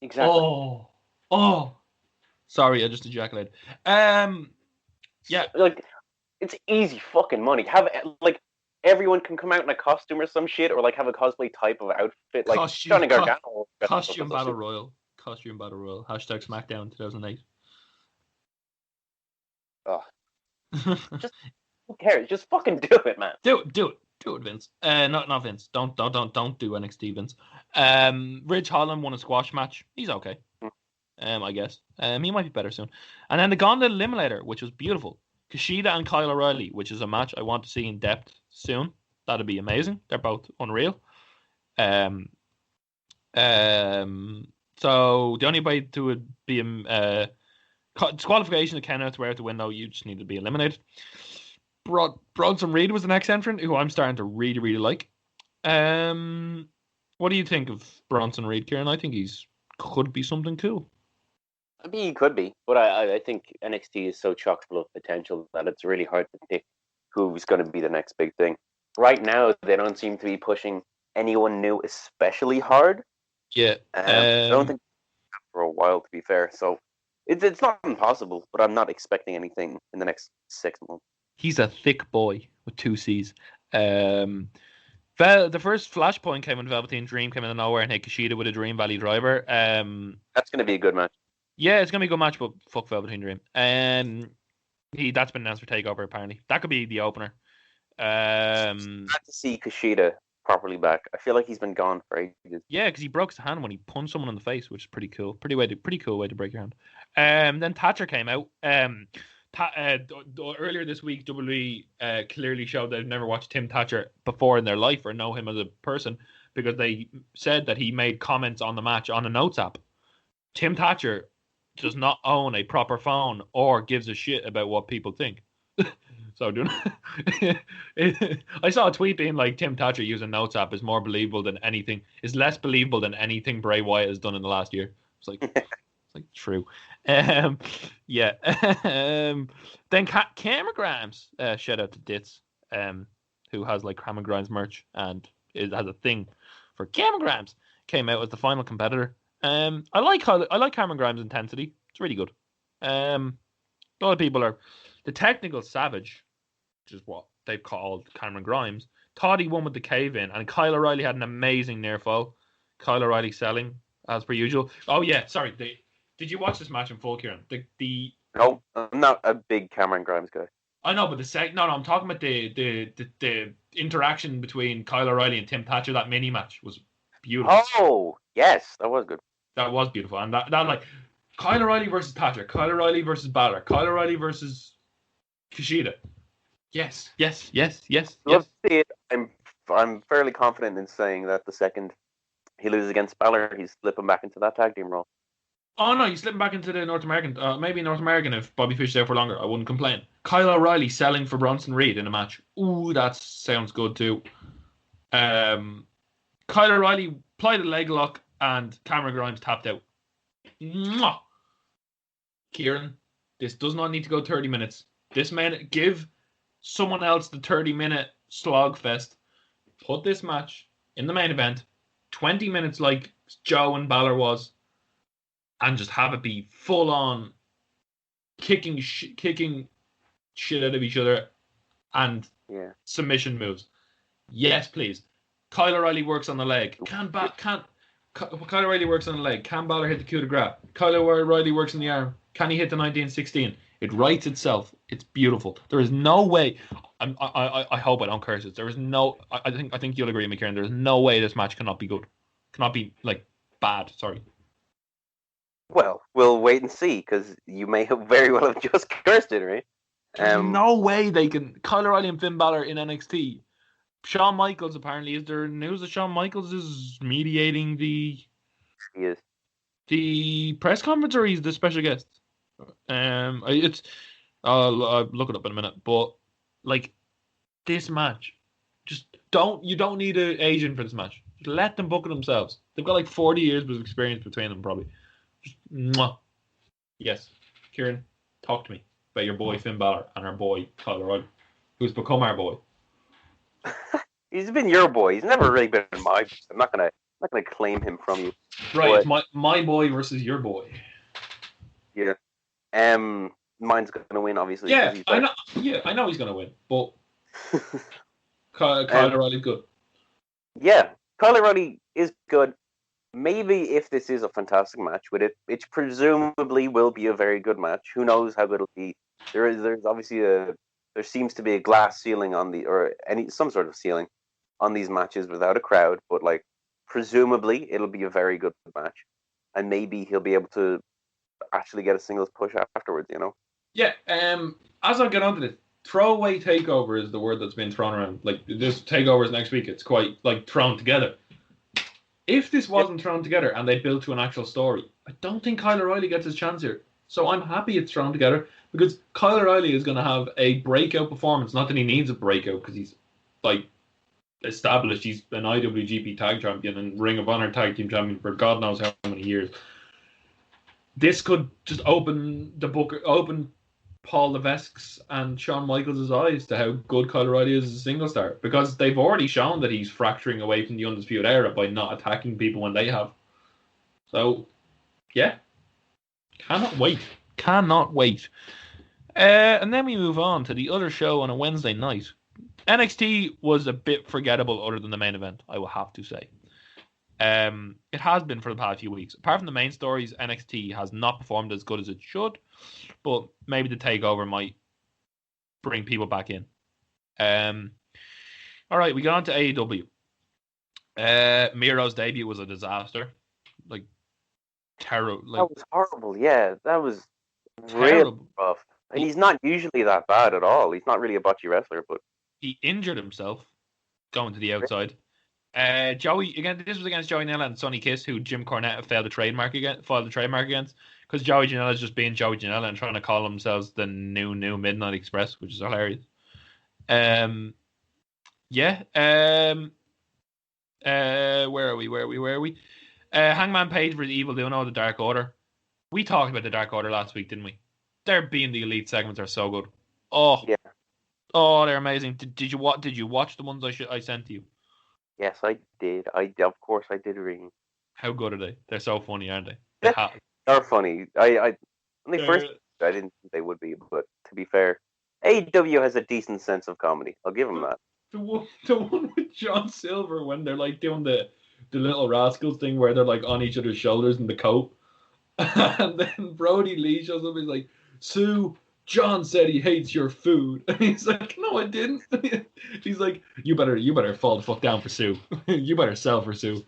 Exactly. Oh. Sorry, I just ejaculated. Yeah. It's easy fucking money. Have everyone can come out in a costume or some shit, or have a cosplay type of outfit, Johnny Gargano. Costume Battle Royal. Hashtag SmackDown 2008. Oh. Just who cares? Just fucking do it, man. Do it, Vince. Not Vince. Don't do NXT, Vince. Ridge Holland won a squash match. He's okay. I guess. He might be better soon. And then the Gauntlet Eliminator, which was beautiful. Kushida and Kyle O'Reilly, which is a match I want to see in depth soon. That'd be amazing. They're both unreal. Um, so the only way to be disqualification, a count out to wear out the window, you just need to be eliminated. Bronson Reed was the next entrant, who I'm starting to really, really like. What do you think of Bronson Reed, Kieran? I think could be something cool. I mean, he could be, but I think NXT is so chock full of potential that it's really hard to pick who's going to be the next big thing. Right now, they don't seem to be pushing anyone new especially hard. Yeah. I don't think for a while, to be fair. So it's not impossible, but I'm not expecting anything in the next 6 months. He's a thick boy with 2 C's. The first Flashpoint came when Velveteen Dream came out of nowhere and hit Kushida with a Dream Valley driver. That's going to be a good match. Yeah, it's going to be a good match, but fuck Velveteen Dream. That's been announced for TakeOver, apparently. That could be the opener. Glad to see Kushida properly back. I feel like he's been gone for ages. Yeah, because he broke his hand when he punched someone in the face, which is pretty cool. Pretty cool way to break your hand. Then Thatcher came out. Earlier this week, WWE clearly showed they've never watched Tim Thatcher before in their life or know him as a person, because they said that he made comments on the match on a notes app. Tim Thatcher does not own a proper phone or gives a shit about what people think. So I saw a tweet being like, Tim Thatcher using notes app is more believable than anything, is less believable than anything Bray Wyatt has done in the last year. It's like true. Yeah. Then Cameron Grimes, shout out to Dits, who has like Cameron Grimes merch and has a thing for Cameron Grimes, came out as the final competitor. I like Cameron Grimes' intensity. It's really good. A lot of people are the technical savage, which is what they've called Cameron Grimes. Thought he won with the cave in, and Kyle O'Reilly had an amazing near fall. Kyle O'Reilly selling as per usual. Oh yeah, sorry. Did you watch this match in full, Kieran? No, I'm not a big Cameron Grimes guy. I know, but I'm talking about the interaction between Kyle O'Reilly and Tim Thatcher. That mini match was beautiful. Oh yes, that was good. That was beautiful, and that like Kyle O'Reilly versus Thatcher, Kyle O'Reilly versus Balor, Kyle O'Reilly versus Kushida. Yes. Love to see it. I'm fairly confident in saying that the second he loses against Balor, he's slipping back into that tag team role. Oh no, he's slipping back into the North American. Maybe North American if Bobby Fish is out for longer. I wouldn't complain. Kyle O'Reilly selling for Bronson Reed in a match. Ooh, that sounds good too. Kyle O'Reilly applied a leg lock and Cameron Grimes tapped out. Mwah! Kieran, this does not need to go 30 minutes. This man, give someone else the 30-minute slog fest. Put this match in the main event, 20 minutes like Joe and Balor was, and just have it be full on kicking shit out of each other and submission moves. Yes, please. Kyle O'Reilly works on the leg. Kyle O'Reilly works on the leg. Can Balor hit the coup de grace? Kyle O'Reilly works in the arm. Can he hit the 1916? It writes itself. It's beautiful. There is no way. I hope I don't curse it. There is no. I think you'll agree with me, Kieran. There is no way this match cannot be good. Cannot be like bad. Sorry. Well, we'll wait and see, because you may have very well have just cursed it, right? There's no way they can. Kyle O'Reilly and Finn Balor in NXT. Shawn Michaels, apparently, is there news that Shawn Michaels is mediating He is. the press conference, or he's the special guest? I'll look it up in a minute, but like this match, you don't need an agent for this match. Just let them book it themselves. They've got like 40 years of experience between them, probably. Just mwah. Yes, Kieran, talk to me about your boy Finn Balor and our boy Kyle O'Reilly, who's become our boy. He's been your boy. He's never really been my. I'm not gonna claim him from you. Right, but, it's my boy versus your boy. Yeah. Mine's gonna win, obviously. Yeah, I know. Yeah, I know he's gonna win, but Kyle O'Reilly's good. Yeah, Kyle O'Reilly is good. Maybe if this is a fantastic match with it presumably will be a very good match. Who knows how good it'll be? There's obviously there seems to be a glass ceiling on some sort of ceiling on these matches without a crowd, but like presumably it'll be a very good match, and maybe he'll be able to actually get a singles push afterwards. Yeah. As I get onto this, throwaway takeover is the word that's been thrown around. Like this takeovers next week, it's quite like thrown together. If this wasn't thrown together and they built to an actual story, I don't think Kyle O'Reilly gets his chance here. So I'm happy it's thrown together because Kyle O'Reilly is going to have a breakout performance. Not that he needs a breakout because he's like established. He's an IWGP Tag Champion and Ring of Honor Tag Team Champion for God knows how many years. This could just open Paul Levesque's and Shawn Michaels' eyes to how good Kyle O'Reilly is as a single star, because they've already shown that he's fracturing away from the Undisputed Era by not attacking people when they have. So, yeah. Cannot wait. Cannot wait. And then we move on to the other show on a Wednesday night. NXT was a bit forgettable other than the main event, I will have to say. It has been for the past few weeks. Apart from the main stories, NXT has not performed as good as it should, but maybe the takeover might bring people back in. All right, we got on to AEW. Miro's debut was a disaster. Like, terrible. Like, that was horrible. Yeah, that was terrible. Really rough. And he's not usually that bad at all. He's not really a botchy wrestler, but he injured himself going to the outside. Joey, again, this was against Joey Janela and Sonny Kiss, who Jim Cornette filed the trademark against, because Joey Janela is just being Joey Janela and trying to call themselves the new Midnight Express, which is hilarious. Where are we? Hangman Page versus Evil Uno, the Dark Order. We talked about the Dark Order last week, didn't we? Their being the elite segments are so good. Oh, yeah. Oh, they're amazing. Did you watch the ones I sent to you? Yes, I did. Of course I did, Rian. How good are they? They're so funny, aren't they? They're funny. When they first, I didn't think they would be, but to be fair, AEW has a decent sense of comedy. I'll give them that. The one with John Silver when they're like doing the Little Rascals thing where they're like on each other's shoulders in the coat, and then Brody Lee shows up. He's like, "Sue, John said he hates your food," and he's like, "No, I didn't." He's like, "You better fall the fuck down for Sue. You better sell for Sue."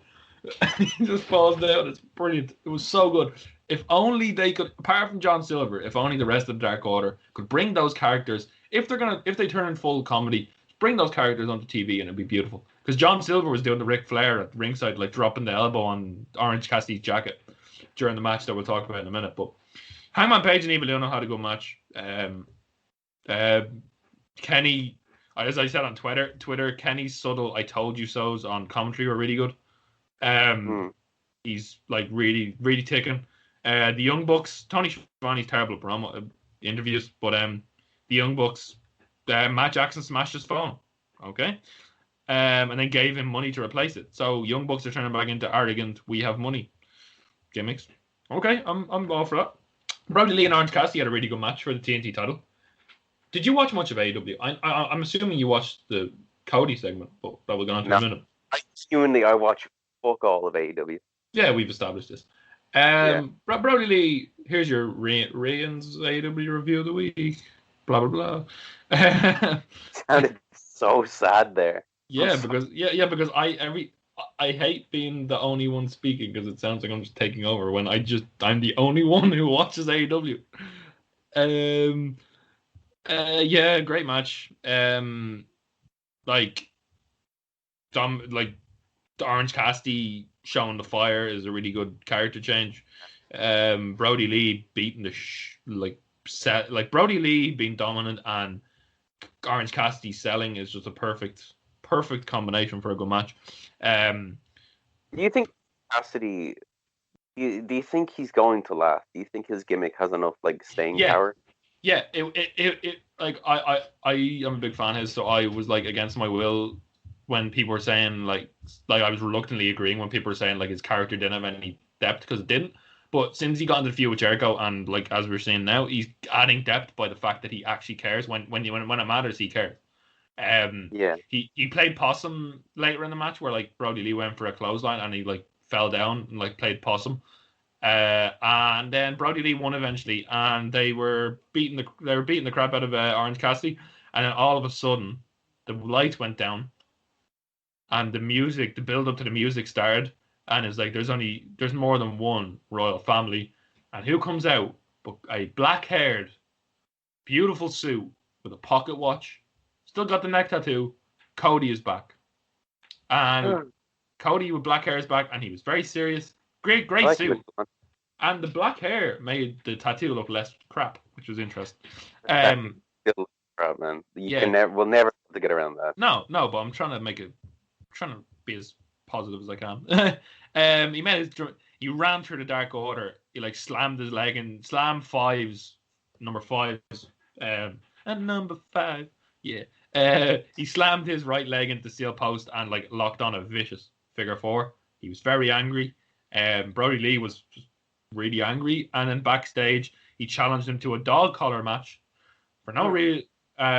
He just falls down. It's brilliant. It was so good. If only they could, apart from John Silver, if only the rest of the Dark Order could bring those characters. If they turn in full comedy, bring those characters onto TV and it'd be beautiful. Because John Silver was doing the Ric Flair at ringside, like dropping the elbow on Orange Cassidy's jacket during the match that we'll talk about in a minute. But Hangman Page and Evil Uno had a good match. Kenny, as I said on Twitter, Kenny's subtle "I told you so's" on commentary were really good. He's like really, really ticking. The Young Bucks, Tony Schiavone's terrible promo interviews, but the Young Bucks, Matt Jackson smashed his phone, okay, and then gave him money to replace it. So Young Bucks are turning back into arrogant, we have money gimmicks. Okay, I'm all for that. Brody Lee and Orange Cassidy had a really good match for the TNT title. Did you watch much of AEW? I'm assuming you watched the Cody segment, but that will go on to in a minute. I watch fuck all of AEW. Yeah, we've established this. Brody Lee, here's your Rian's AEW review of the week. Blah blah blah. Sounded so sad there. Yeah, because I hate being the only one speaking because it sounds like I'm just taking over when I'm the only one who watches AEW. Great match. Orange Cassidy showing the fire is a really good character change. Brody Lee beating Brody Lee being dominant and Orange Cassidy selling is just a perfect combination for a good match. Do you think Cassidy? Do you think he's going to last? Do you think his gimmick has enough staying power? Yeah, I am a big fan of his, so I was against my will when people were saying I was reluctantly agreeing when people were saying his character didn't have any depth because it didn't. But since he got into the feud with Jericho and as we're seeing now, he's adding depth by the fact that he actually cares when it matters. He cares. He played possum later in the match where Brody Lee went for a clothesline and he fell down and played possum. And then Brody Lee won eventually, and they were beating the crap out of Orange Cassidy, and then all of a sudden the lights went down, and the build up to the music started, and it's there's more than one royal family, And who comes out but a black-haired, beautiful suit with a pocket watch, still got the neck tattoo. Cody is back. And Cody with black hair is back, and he was very serious. Great suit. And the black hair made the tattoo look less crap, which was interesting. Still crap, man. We'll never have to get around that. No, but I'm trying to be as positive as I can. He ran through the Dark Order. He like slammed his leg and slammed number fives, and number 5. Yeah. He slammed his right leg into the steel post and like locked on a vicious figure 4. He was very angry. Brody Lee was just really angry, and then backstage he challenged him to a dog collar match for no reason.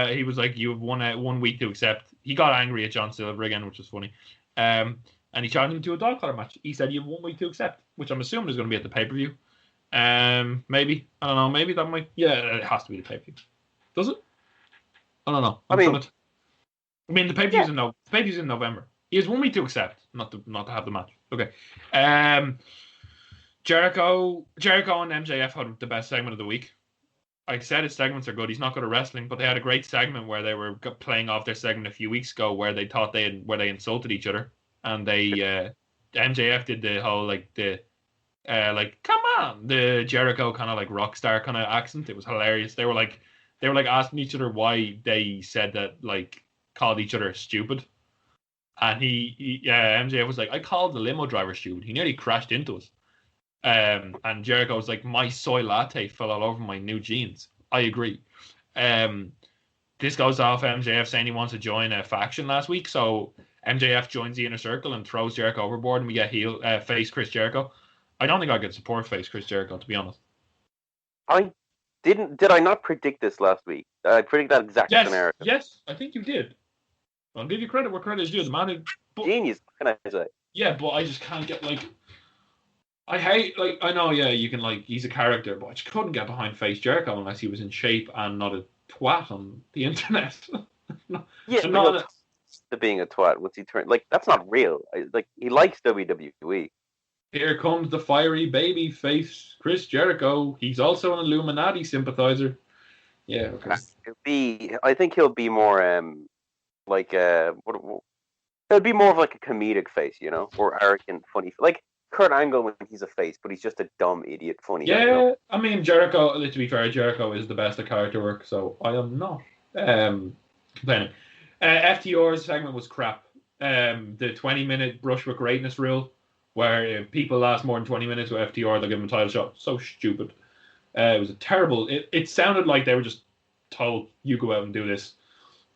He was like, "You have 1 week to accept." He got angry at John Silver again, which was funny. And he challenged him to a dog collar match. He said, "You have 1 week to accept," which I'm assuming is going to be at the pay-per-view. Maybe, I don't know. Maybe that might. Yeah, it has to be the pay-per-view. Does it? I don't know. I mean, the pay-per-view's in November. He has 1 week to accept, not to have the match. Okay. Jericho and MJF had the best segment of the week. I said his segments are good. He's not good at wrestling, but they had a great segment where they were playing off their segment a few weeks ago where they thought where they insulted each other, and MJF did the whole come on, the Jericho kind of like rock star kind of accent. It was hilarious. They were like asking each other why they said that, like called each other stupid, and MJF was like, "I called the limo driver stupid. He nearly crashed into us." And Jericho was like, "My soy latte fell all over my new jeans." I agree. This goes off MJF saying he wants to join a faction last week, so MJF joins the Inner Circle and throws Jericho overboard, and we get face Chris Jericho. I don't think I could support face Chris Jericho, to be honest. Did I not predict this last week? I predict that exact scenario. Yes, I think you did. I'll give you credit where credit is due. The man genius, what can I say? Yeah, but I just can't get I hate I know you can he's a character, but I just couldn't get behind face Jericho unless he was in shape and not a twat on the internet. To being a twat, what's he turned that's not real. He likes WWE. Here comes the fiery baby face Chris Jericho. He's also an Illuminati sympathizer. Yeah, okay. I think he'll be more he'll be more of a comedic face, or arrogant, funny. Like Kurt Angle when he's a face, but he's just a dumb idiot, funny guy. Yeah, I mean Jericho. To be fair, Jericho is the best at character work, so I am not complaining. FTR's segment was crap. The 20-minute brush with greatness rule, where if people last more than 20 minutes with FTR, they'll give them a title shot. So stupid. It was a terrible. It sounded like they were just told, "You go out and do this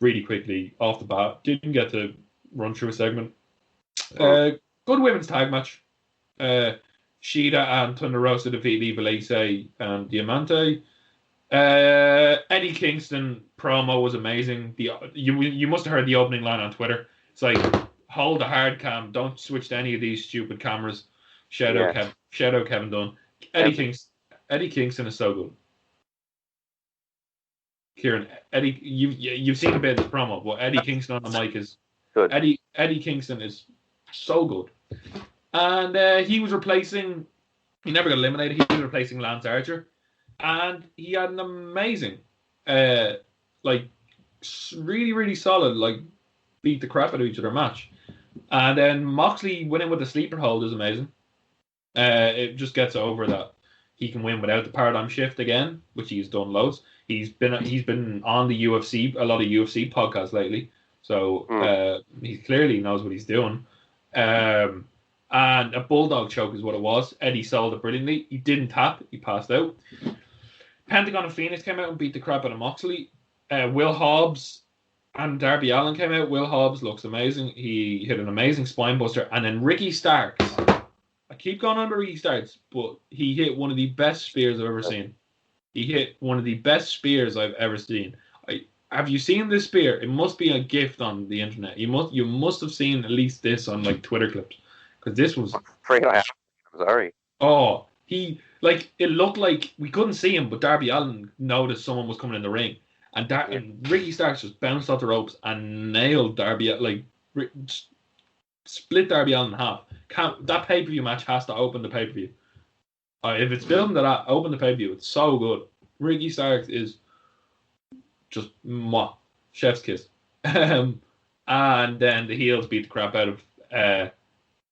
really quickly off the bat." Didn't get to run through a segment. Good women's tag match. Shida and Thunder Rosa defeated Evil Ace and Diamante. Eddie Kingston promo was amazing. You must have heard the opening line on Twitter. It's like, "Hold the hard cam. Don't switch to any of these stupid cameras." Shadow Kevin Dunn. Eddie Kingston is so good. Kieran, you've seen a bit of this promo, but Eddie Kingston on the mic is good. Eddie Kingston is so good. And he was replacing. He never got eliminated. He was replacing Lance Archer, and he had an amazing, really, really solid, beat the crap out of each other match. And then Moxley winning with the sleeper hold is amazing. It just gets over that he can win without the paradigm shift again, which he's done loads. He's been on the UFC, a lot of UFC podcasts lately, so he clearly knows what he's doing. And a bulldog choke is what it was. Eddie sold it brilliantly. He didn't tap. He passed out. Pentagon and Phoenix came out and beat the crap out of Moxley. Will Hobbs and Darby Allin came out. Will Hobbs looks amazing. He hit an amazing spine buster. And then Ricky Starks. I keep going on to Ricky Starks, but he hit one of the best spears I've ever seen. Have you seen this spear? It must be a gift on the internet. You must have seen at least this on Twitter clips. Because this was... I'm afraid I haven't. I'm sorry. Oh, it looked like we couldn't see him, but Darby Allin noticed someone was coming in the ring. And Ricky Starks just bounced off the ropes and nailed Darby, split Darby Allin in half. That pay-per-view match has to open the pay-per-view. If it's building to that, open the pay-per-view. It's so good. Ricky Starks is just chef's kiss. And then the heels beat the crap out of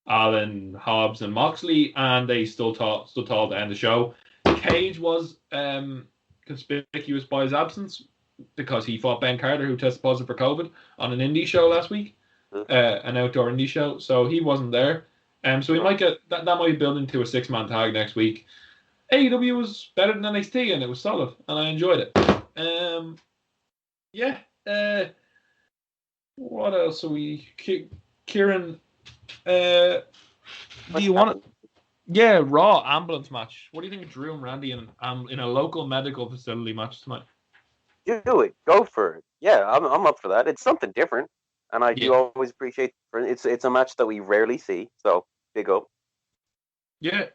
Allen, Hobbs, and Moxley, and they stood tall to end the show. Cage was conspicuous by his absence because he fought Ben Carter, who tested positive for COVID, on an indie show last week, an outdoor indie show. So he wasn't there. So we might get that might be building to a 6-man tag next week. AEW was better than NXT, and it was solid, and I enjoyed it. Yeah. What else are we? Kieran, do you want to? Yeah, Raw ambulance match. What do you think of Drew and Randy in a local medical facility match tonight? Do it. Go for it. Yeah, I'm up for that. It's something different, and I do always appreciate it. It's a match that we rarely see, so big up. Yeah.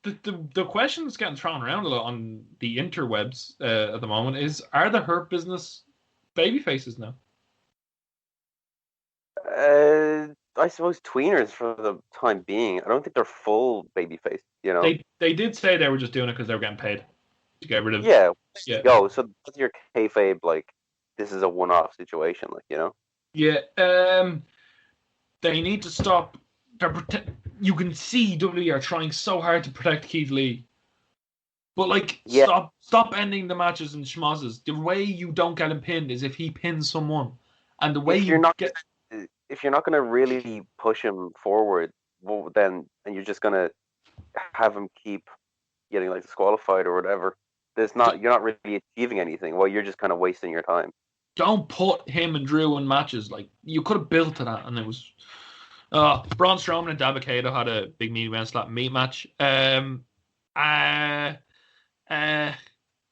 The question that's getting thrown around a lot on the interwebs at the moment is: are the Hurt Business baby faces now? I suppose tweeners for the time being. I don't think they're full babyface. You know, they did say they were just doing it because they were getting paid to get rid of. Yeah. Go. So that's your kayfabe. Like, this is a one-off situation. Like, you know. Yeah. They need to stop. You can see WWE are trying so hard to protect Keith Lee, but stop ending the matches and schmozzes. The way you don't get him pinned is if he pins someone, and the way if you're not going to really push him forward, well, then and you're just going to have him keep getting like disqualified or whatever. You're not really achieving anything. Well, you're just kind of wasting your time. Don't put him and Drew in matches. Like, you could have built to that, and it was. Braun Strowman and Dabba-Kato had a big meat match.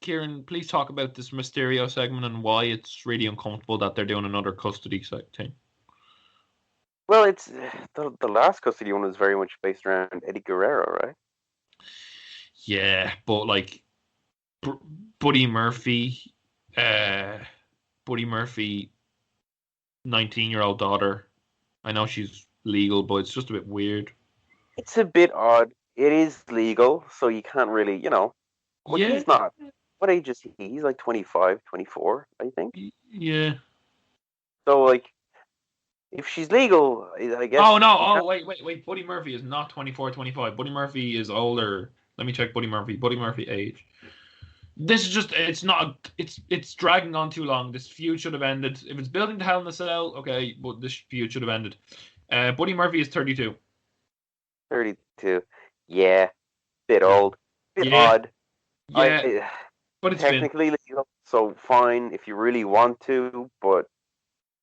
Kieran, please talk about this Mysterio segment and why it's really uncomfortable that they're doing another custody thing. Well, it's the last custody one was very much based around Eddie Guerrero, right? Yeah, but like Buddy Murphy, 19-year-old daughter. I know she's legal, but it's just a bit weird. It's a bit odd. It is legal, so you can't really, you know. Well, he's not. What age is he? He's like 25, 24, I think. Yeah. So, like, if she's legal, I guess. Oh, no. Oh, wait. Buddy Murphy is not 24, 25. Buddy Murphy is older. Let me check Buddy Murphy age. This is just, it's dragging on too long. This feud should have ended. If it's building to Hell in a Cell, okay, but this feud should have ended. Buddy Murphy is 32. 32. Yeah. Bit old. Bit odd. Yeah. But it's technically legal, so fine if you really want to, but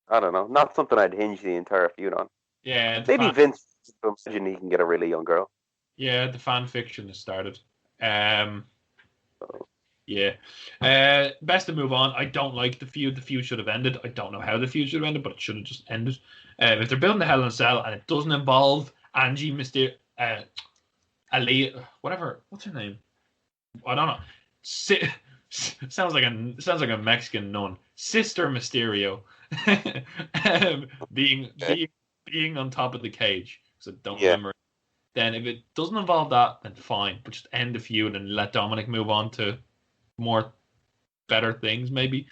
I don't know. Not something I'd hinge the entire feud on. Yeah. Maybe Vince, imagine he can get a really young girl. Yeah, the fan fiction has started. Yeah. Best to move on. I don't like the feud. The feud should have ended. I don't know how the feud should have ended, but it should have just ended. If they're building the Hell in a Cell and it doesn't involve Angie Mysterio, Aaliyah, whatever, what's her name? I don't know. Sounds like a Mexican nun. Sister Mysterio, being on top of the cage. So don't remember. Then if it doesn't involve that, then fine. But just end the feud and let Dominic move on to more better things, maybe.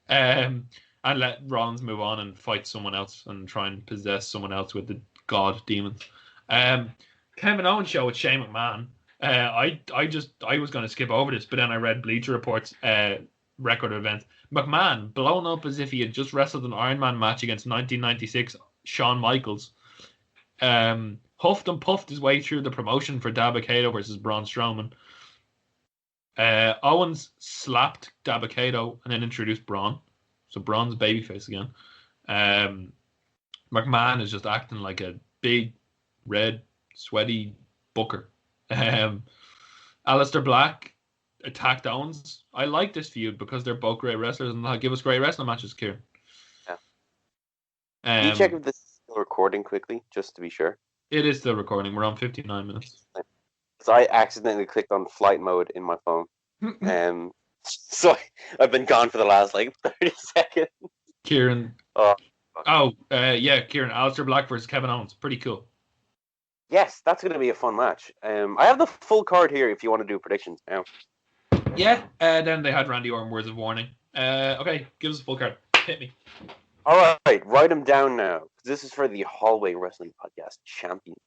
And let Rollins move on and fight someone else and try and possess someone else with the god demons. Kevin Owens show with Shane McMahon. I was going to skip over this, but then I read Bleacher Report's record of events. McMahon blown up as if he had just wrestled an Iron Man match against 1996 Shawn Michaels. Huffed and puffed his way through the promotion for Dabba-Kato versus Braun Strowman. Owens slapped Dabba-Kato and then introduced Braun. So Braun's babyface again. McMahon is just acting like a big, red, sweaty booker. Aleister Black attacked Owens. I like this feud because they're both great wrestlers and they'll give us great wrestling matches, Kieran. Yeah. Can you check if this is still recording quickly, just to be sure? It is still recording. We're on 59 minutes. So I accidentally clicked on flight mode in my phone. So I've been gone for the last, 30 seconds. Kieran. Kieran. Aleister Black versus Kevin Owens. Pretty cool. Yes, that's going to be a fun match. I have the full card here if you want to do predictions now. Yeah, then they had Randy Orton words of warning. Okay, give us a full card. Hit me. All right, write them down now. This is for the Hallway Wrestling Podcast Championship.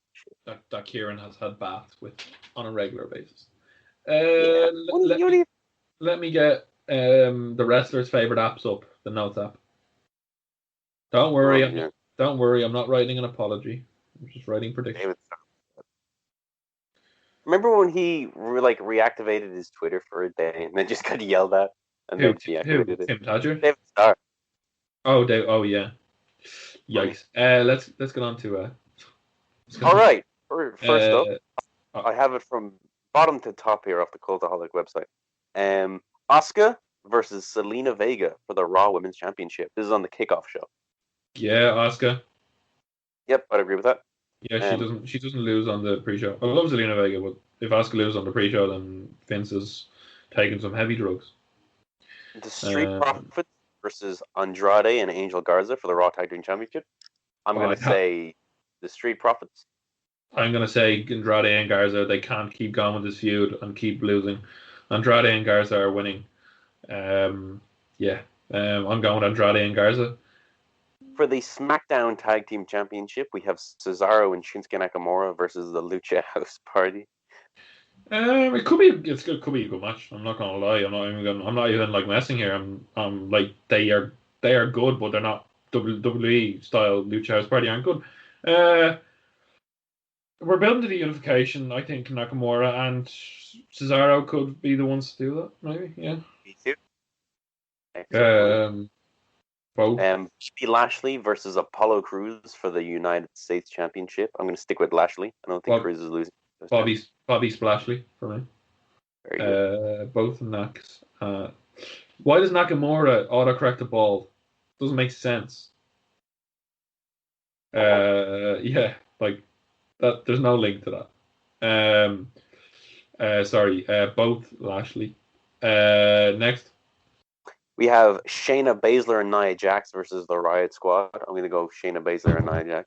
That Kieran has had baths with on a regular basis. Yeah. Let me get the wrestler's favorite apps up, the notes app. Don't worry, I'm not writing an apology. I'm just writing predictions. Remember when he reactivated his Twitter for a day and then just got yelled at and then deactivated it? Tim Tadger? David Starr. Oh, yeah. Yikes. Let's get on to all right. First up, I have it from bottom to top here off the Cultaholic website. Asuka versus Selena Vega for the Raw Women's Championship. This is on the kickoff show. Yeah, Asuka. Yep, I'd agree with that. Yeah, she doesn't lose on the pre-show. I love Selena Vega, but if Asuka loses on the pre-show, then Vince is taking some heavy drugs. The Street Profits versus Andrade and Angel Garza for the Raw Tag Team Championship. I'm going to say the Street Profits. I'm going to say Andrade and Garza. They can't keep going with this feud and keep losing. Andrade and Garza are winning. I'm going with Andrade and Garza. For the SmackDown Tag Team Championship, we have Cesaro and Shinsuke Nakamura versus the Lucha House Party. It could be a good match. I'm not gonna lie. I'm not even like messing here. I'm like they are good, but they're not WWE style Lucha House Party aren't good. We're building to the unification. I think Nakamura and Cesaro could be the ones to do that. Maybe, yeah. Me too. Both. Bobby Lashley versus Apollo Crews for the United States Championship. I'm going to stick with Lashley. I don't think Crews is losing. Bobby Splashley for me. Very good. Both Naks. Why does Nakamura autocorrect the ball? Doesn't make sense. Yeah, like that. There's no link to that. Both Lashley. Next. We have Shayna Baszler and Nia Jax versus the Riot Squad. I'm going to go Shayna Baszler and Nia Jax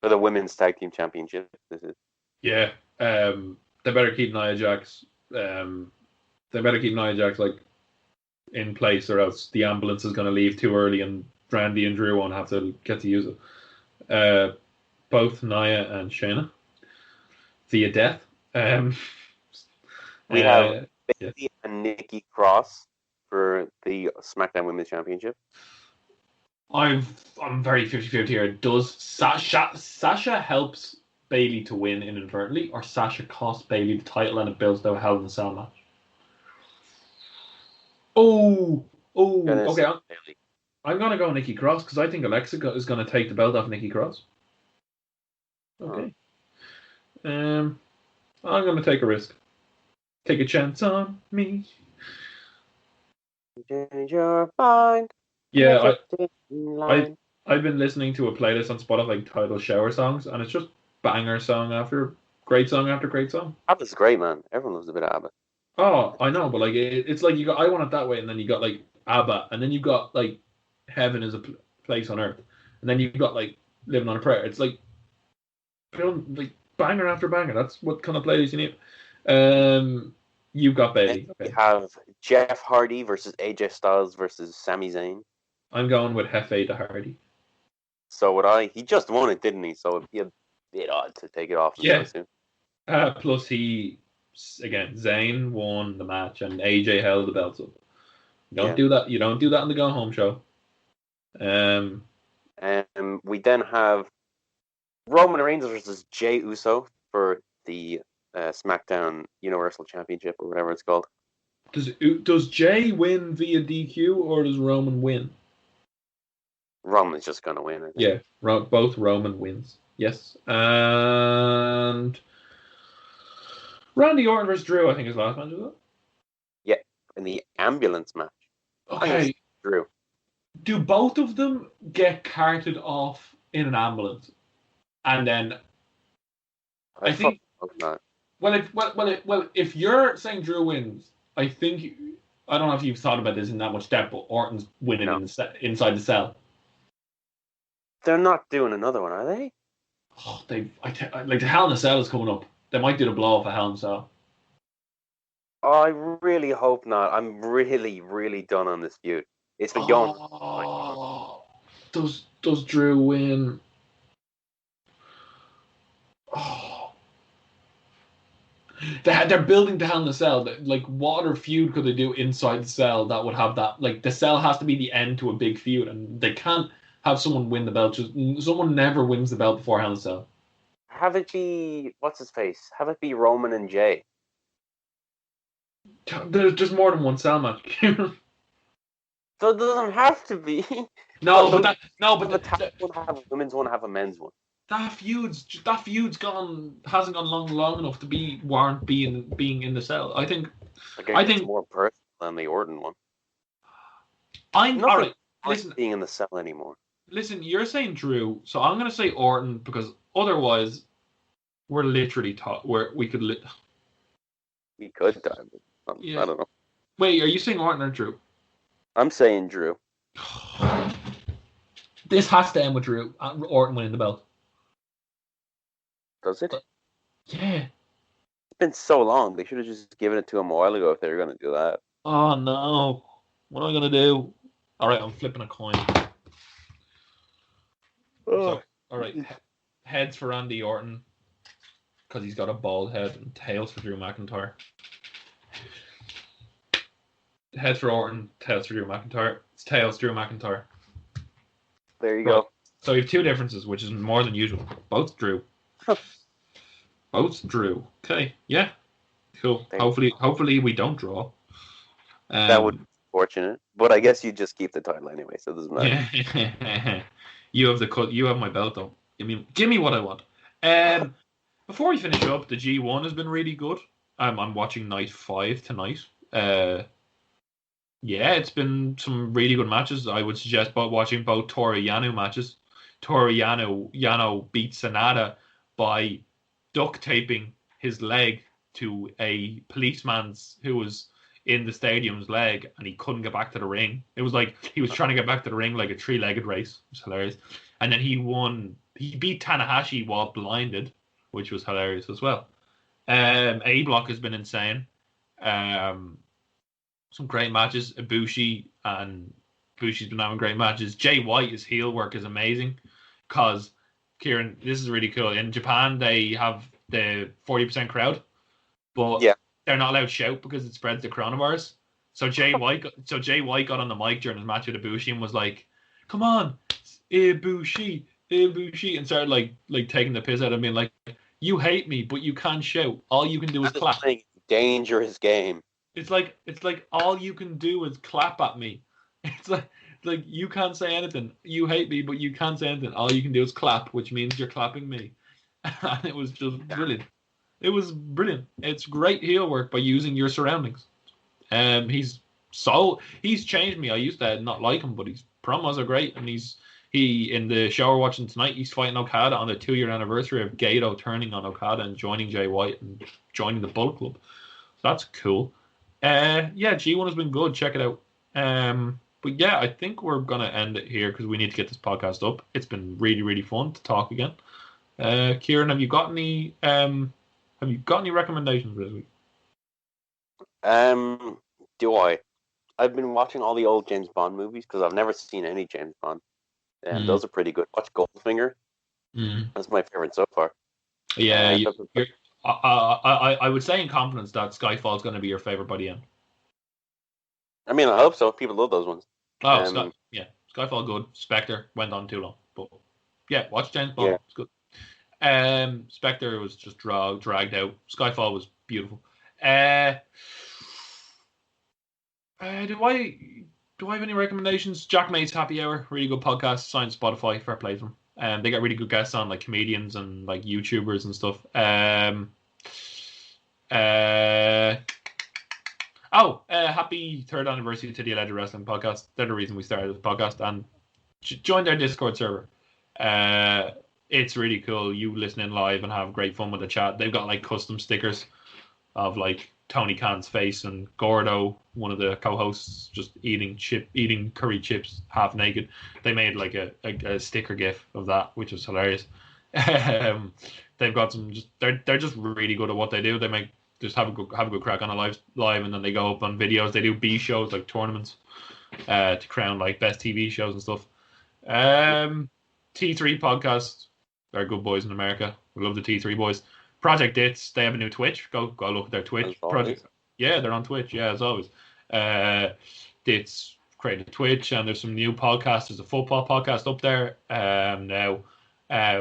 for the Women's Tag Team Championship. This is. Yeah. They better keep Nia Jax. Like in place, or else the ambulance is going to leave too early, and Randy and Drew won't have to get to use it. Both Nia and Shayna via death. We have Bayley and Nikki Cross for the SmackDown Women's Championship. I'm very 50-50 here. Does Sasha helps Bayley to win inadvertently, or Sasha costs Bayley the title and it builds to a Hell in a Cell match? Okay. I'm gonna go Nikki Cross because I think Alexa is gonna take the belt off Nikki Cross. Okay. I'm gonna take a risk. Take a chance on me. Change your mind. Yeah, I've been listening to a playlist on Spotify titled Shower Songs, and it's just banger song after great song after great song. ABBA's great, man. Everyone loves a bit of ABBA. Oh, I know, but like it's like you got I Want It That Way, and then you got like ABBA, and then you got like Heaven Is a Place on Earth, and then you got like Living on a Prayer. It's like banger after banger. That's what kind of playlist you need. You've got Bayley. Okay. We have Jeff Hardy versus AJ Styles versus Sami Zayn. I'm going with Hefe to Hardy. So would I. He just won it, didn't he? So it'd be a bit odd to take it off. Yeah. Plus Zayn won the match and AJ held the belts up. You don't do that. You don't do that on the Go Home show. We then have Roman Reigns versus Jey Uso for the SmackDown Universal Championship or whatever it's called. Does Jey win via DQ or does Roman win? Roman's just gonna win. I think. Yeah, both Roman wins. Yes, and Randy Orton versus Drew. I think is last match, is it? Yeah, in the ambulance match. Okay, Drew. Do both of them get carted off in an ambulance, and then I think. Not. Well, if you're saying Drew wins, I think I don't know if you've thought about this in that much depth, but Orton's winning inside the cell. They're not doing another one, are they? Oh, like the Hell in a Cell is coming up. They might do the blow off a Hell in a Cell. Oh, I really hope not. I'm really, really done on this feud. It's been going on. Oh, does Drew win? Oh, they're building the Hell in a Cell. Like, what other feud could they do inside the cell that would have that? Like, the cell has to be the end to a big feud, and they can't have someone win the belt. Just someone never wins the belt before Hell in a Cell. Have it be what's his face? Have it be Roman and Jey. There's more than one cell match. So it doesn't have to be. No, But but the tag one have a women's one, have a men's one. that feud's hasn't gone long enough to be warrant being in the cell. I think It's more personal than the Orton one. I'm all right. Listen, being in the cell anymore. Listen, you're saying Drew, so I'm gonna say Orton because otherwise we're literally we could. We could die, but I don't know. Wait, are you saying Orton or Drew? I'm saying Drew. This has to end with Drew Orton winning the belt. Does it? Yeah. It's been so long. They should have just given it to him a while ago if they were going to do that. Oh no! What am I gonna do? All right, I'm flipping a coin. So, all right, heads for Randy Orton because he's got a bald head, and tails for Drew McIntyre. Heads for Orton, tails for Drew McIntyre. It's tails Drew McIntyre. There you go. So we have two differences, which is more than usual. Both Drew. Both Drew. Okay, yeah, cool. Hopefully we don't draw. That would be fortunate, but I guess you just keep the title anyway, so it doesn't matter. Yeah. You have my belt though. Give me what I want. Before we finish up, the G1 has been really good. I'm watching Night 5 tonight. Yeah, it's been some really good matches. I would suggest watching both Toru Yano matches. Toru Yano beat Sanada by duct taping his leg to a policeman's who was in the stadium's leg, and he couldn't get back to the ring. It was like he was trying to get back to the ring like a three-legged race. It was hilarious. And then he won. He beat Tanahashi while blinded, which was hilarious as well. A Block has been insane. Some great matches. Ibushi's been having great matches. Jay White's heel work is amazing because, Kieran, this is really cool. In Japan, they have the 40% crowd, but they're not allowed to shout because it spreads the coronavirus. So Jay White got on the mic during his match with Ibushi and was like, "Come on, Ibushi," and started like taking the piss out of him, being like, "You hate me, but you can't shout. All you can do is clap." Dangerous game. It's like all you can do is clap at me. It's like you can't say anything. You hate me, but you can't say anything. All you can do is clap, which means you're clapping me. And it was just brilliant. It was brilliant. It's great heel work by using your surroundings. He's changed me. I used to not like him, but his promos are great, and he in the show we're watching tonight, he's fighting Okada on the 2-year anniversary of Gato turning on Okada and joining Jay White and joining the Bullet Club. So that's cool. G1 has been good. Check it out. But yeah, I think we're gonna end it here because we need to get this podcast up. It's been really, really fun to talk again. Kieran, have you got any recommendations for this week? Do I? I've been watching all the old James Bond movies because I've never seen any James Bond, and those are pretty good. Watch Goldfinger. That's my favorite so far. Yeah, I would say in confidence that Skyfall is going to be your favorite by the end. I mean, I hope so. People love those ones. Oh, Skyfall good. Spectre went on too long, but yeah, watch James Bond. Yeah. It's good. Spectre was just dragged out. Skyfall was beautiful. Do I have any recommendations? Jack Mate's Happy Hour, really good podcast. Signed Spotify, fair play to them. They got really good guests on, like comedians and like YouTubers and stuff. Happy 3rd anniversary to the Alleged Wrestling Podcast. They're the reason we started this podcast, and join their Discord server. It's really cool. You listen in live and have great fun with the chat. They've got like custom stickers of like Tony Khan's face and Gordo, one of the co-hosts, just eating curry chips half naked. They made like a sticker gif of that, which was hilarious. They've got some they're just really good at what they do. They make just have a good crack on a live, and then they go up on videos. They do B shows like tournaments to crown like best TV shows and stuff. T3 podcast, they're good boys in America. We love the T3 boys. Project Dits, they have a new Twitch. Go look at their Twitch. Yeah, they're on Twitch. Yeah, as always. Dits created Twitch, and there's some new podcasts. There's a football podcast up there now.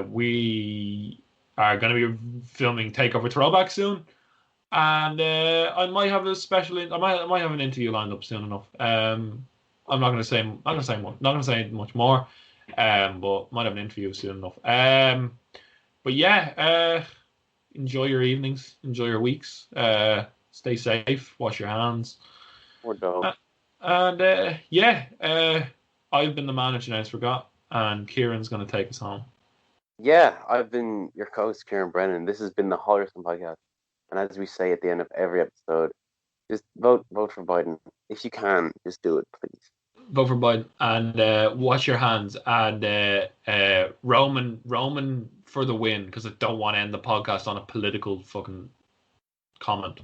We are going to be filming Takeover Throwback soon, and I might have a special. I might have an interview lined up soon enough. I'm not going to say. Not going to say much more. But might have an interview soon enough. But yeah. Enjoy your evenings. Enjoy your weeks. Stay safe. Wash your hands. Or don't. I've been the manager now, forgot, and Kieran's going to take us home. Yeah, I've been your co-host, Kieran Brennan. This has been the Hollerson podcast. And as we say at the end of every episode, just vote for Biden. If you can, just do it, please. Vote for Biden and wash your hands and Roman for the win, because I don't want to end the podcast on a political fucking comment.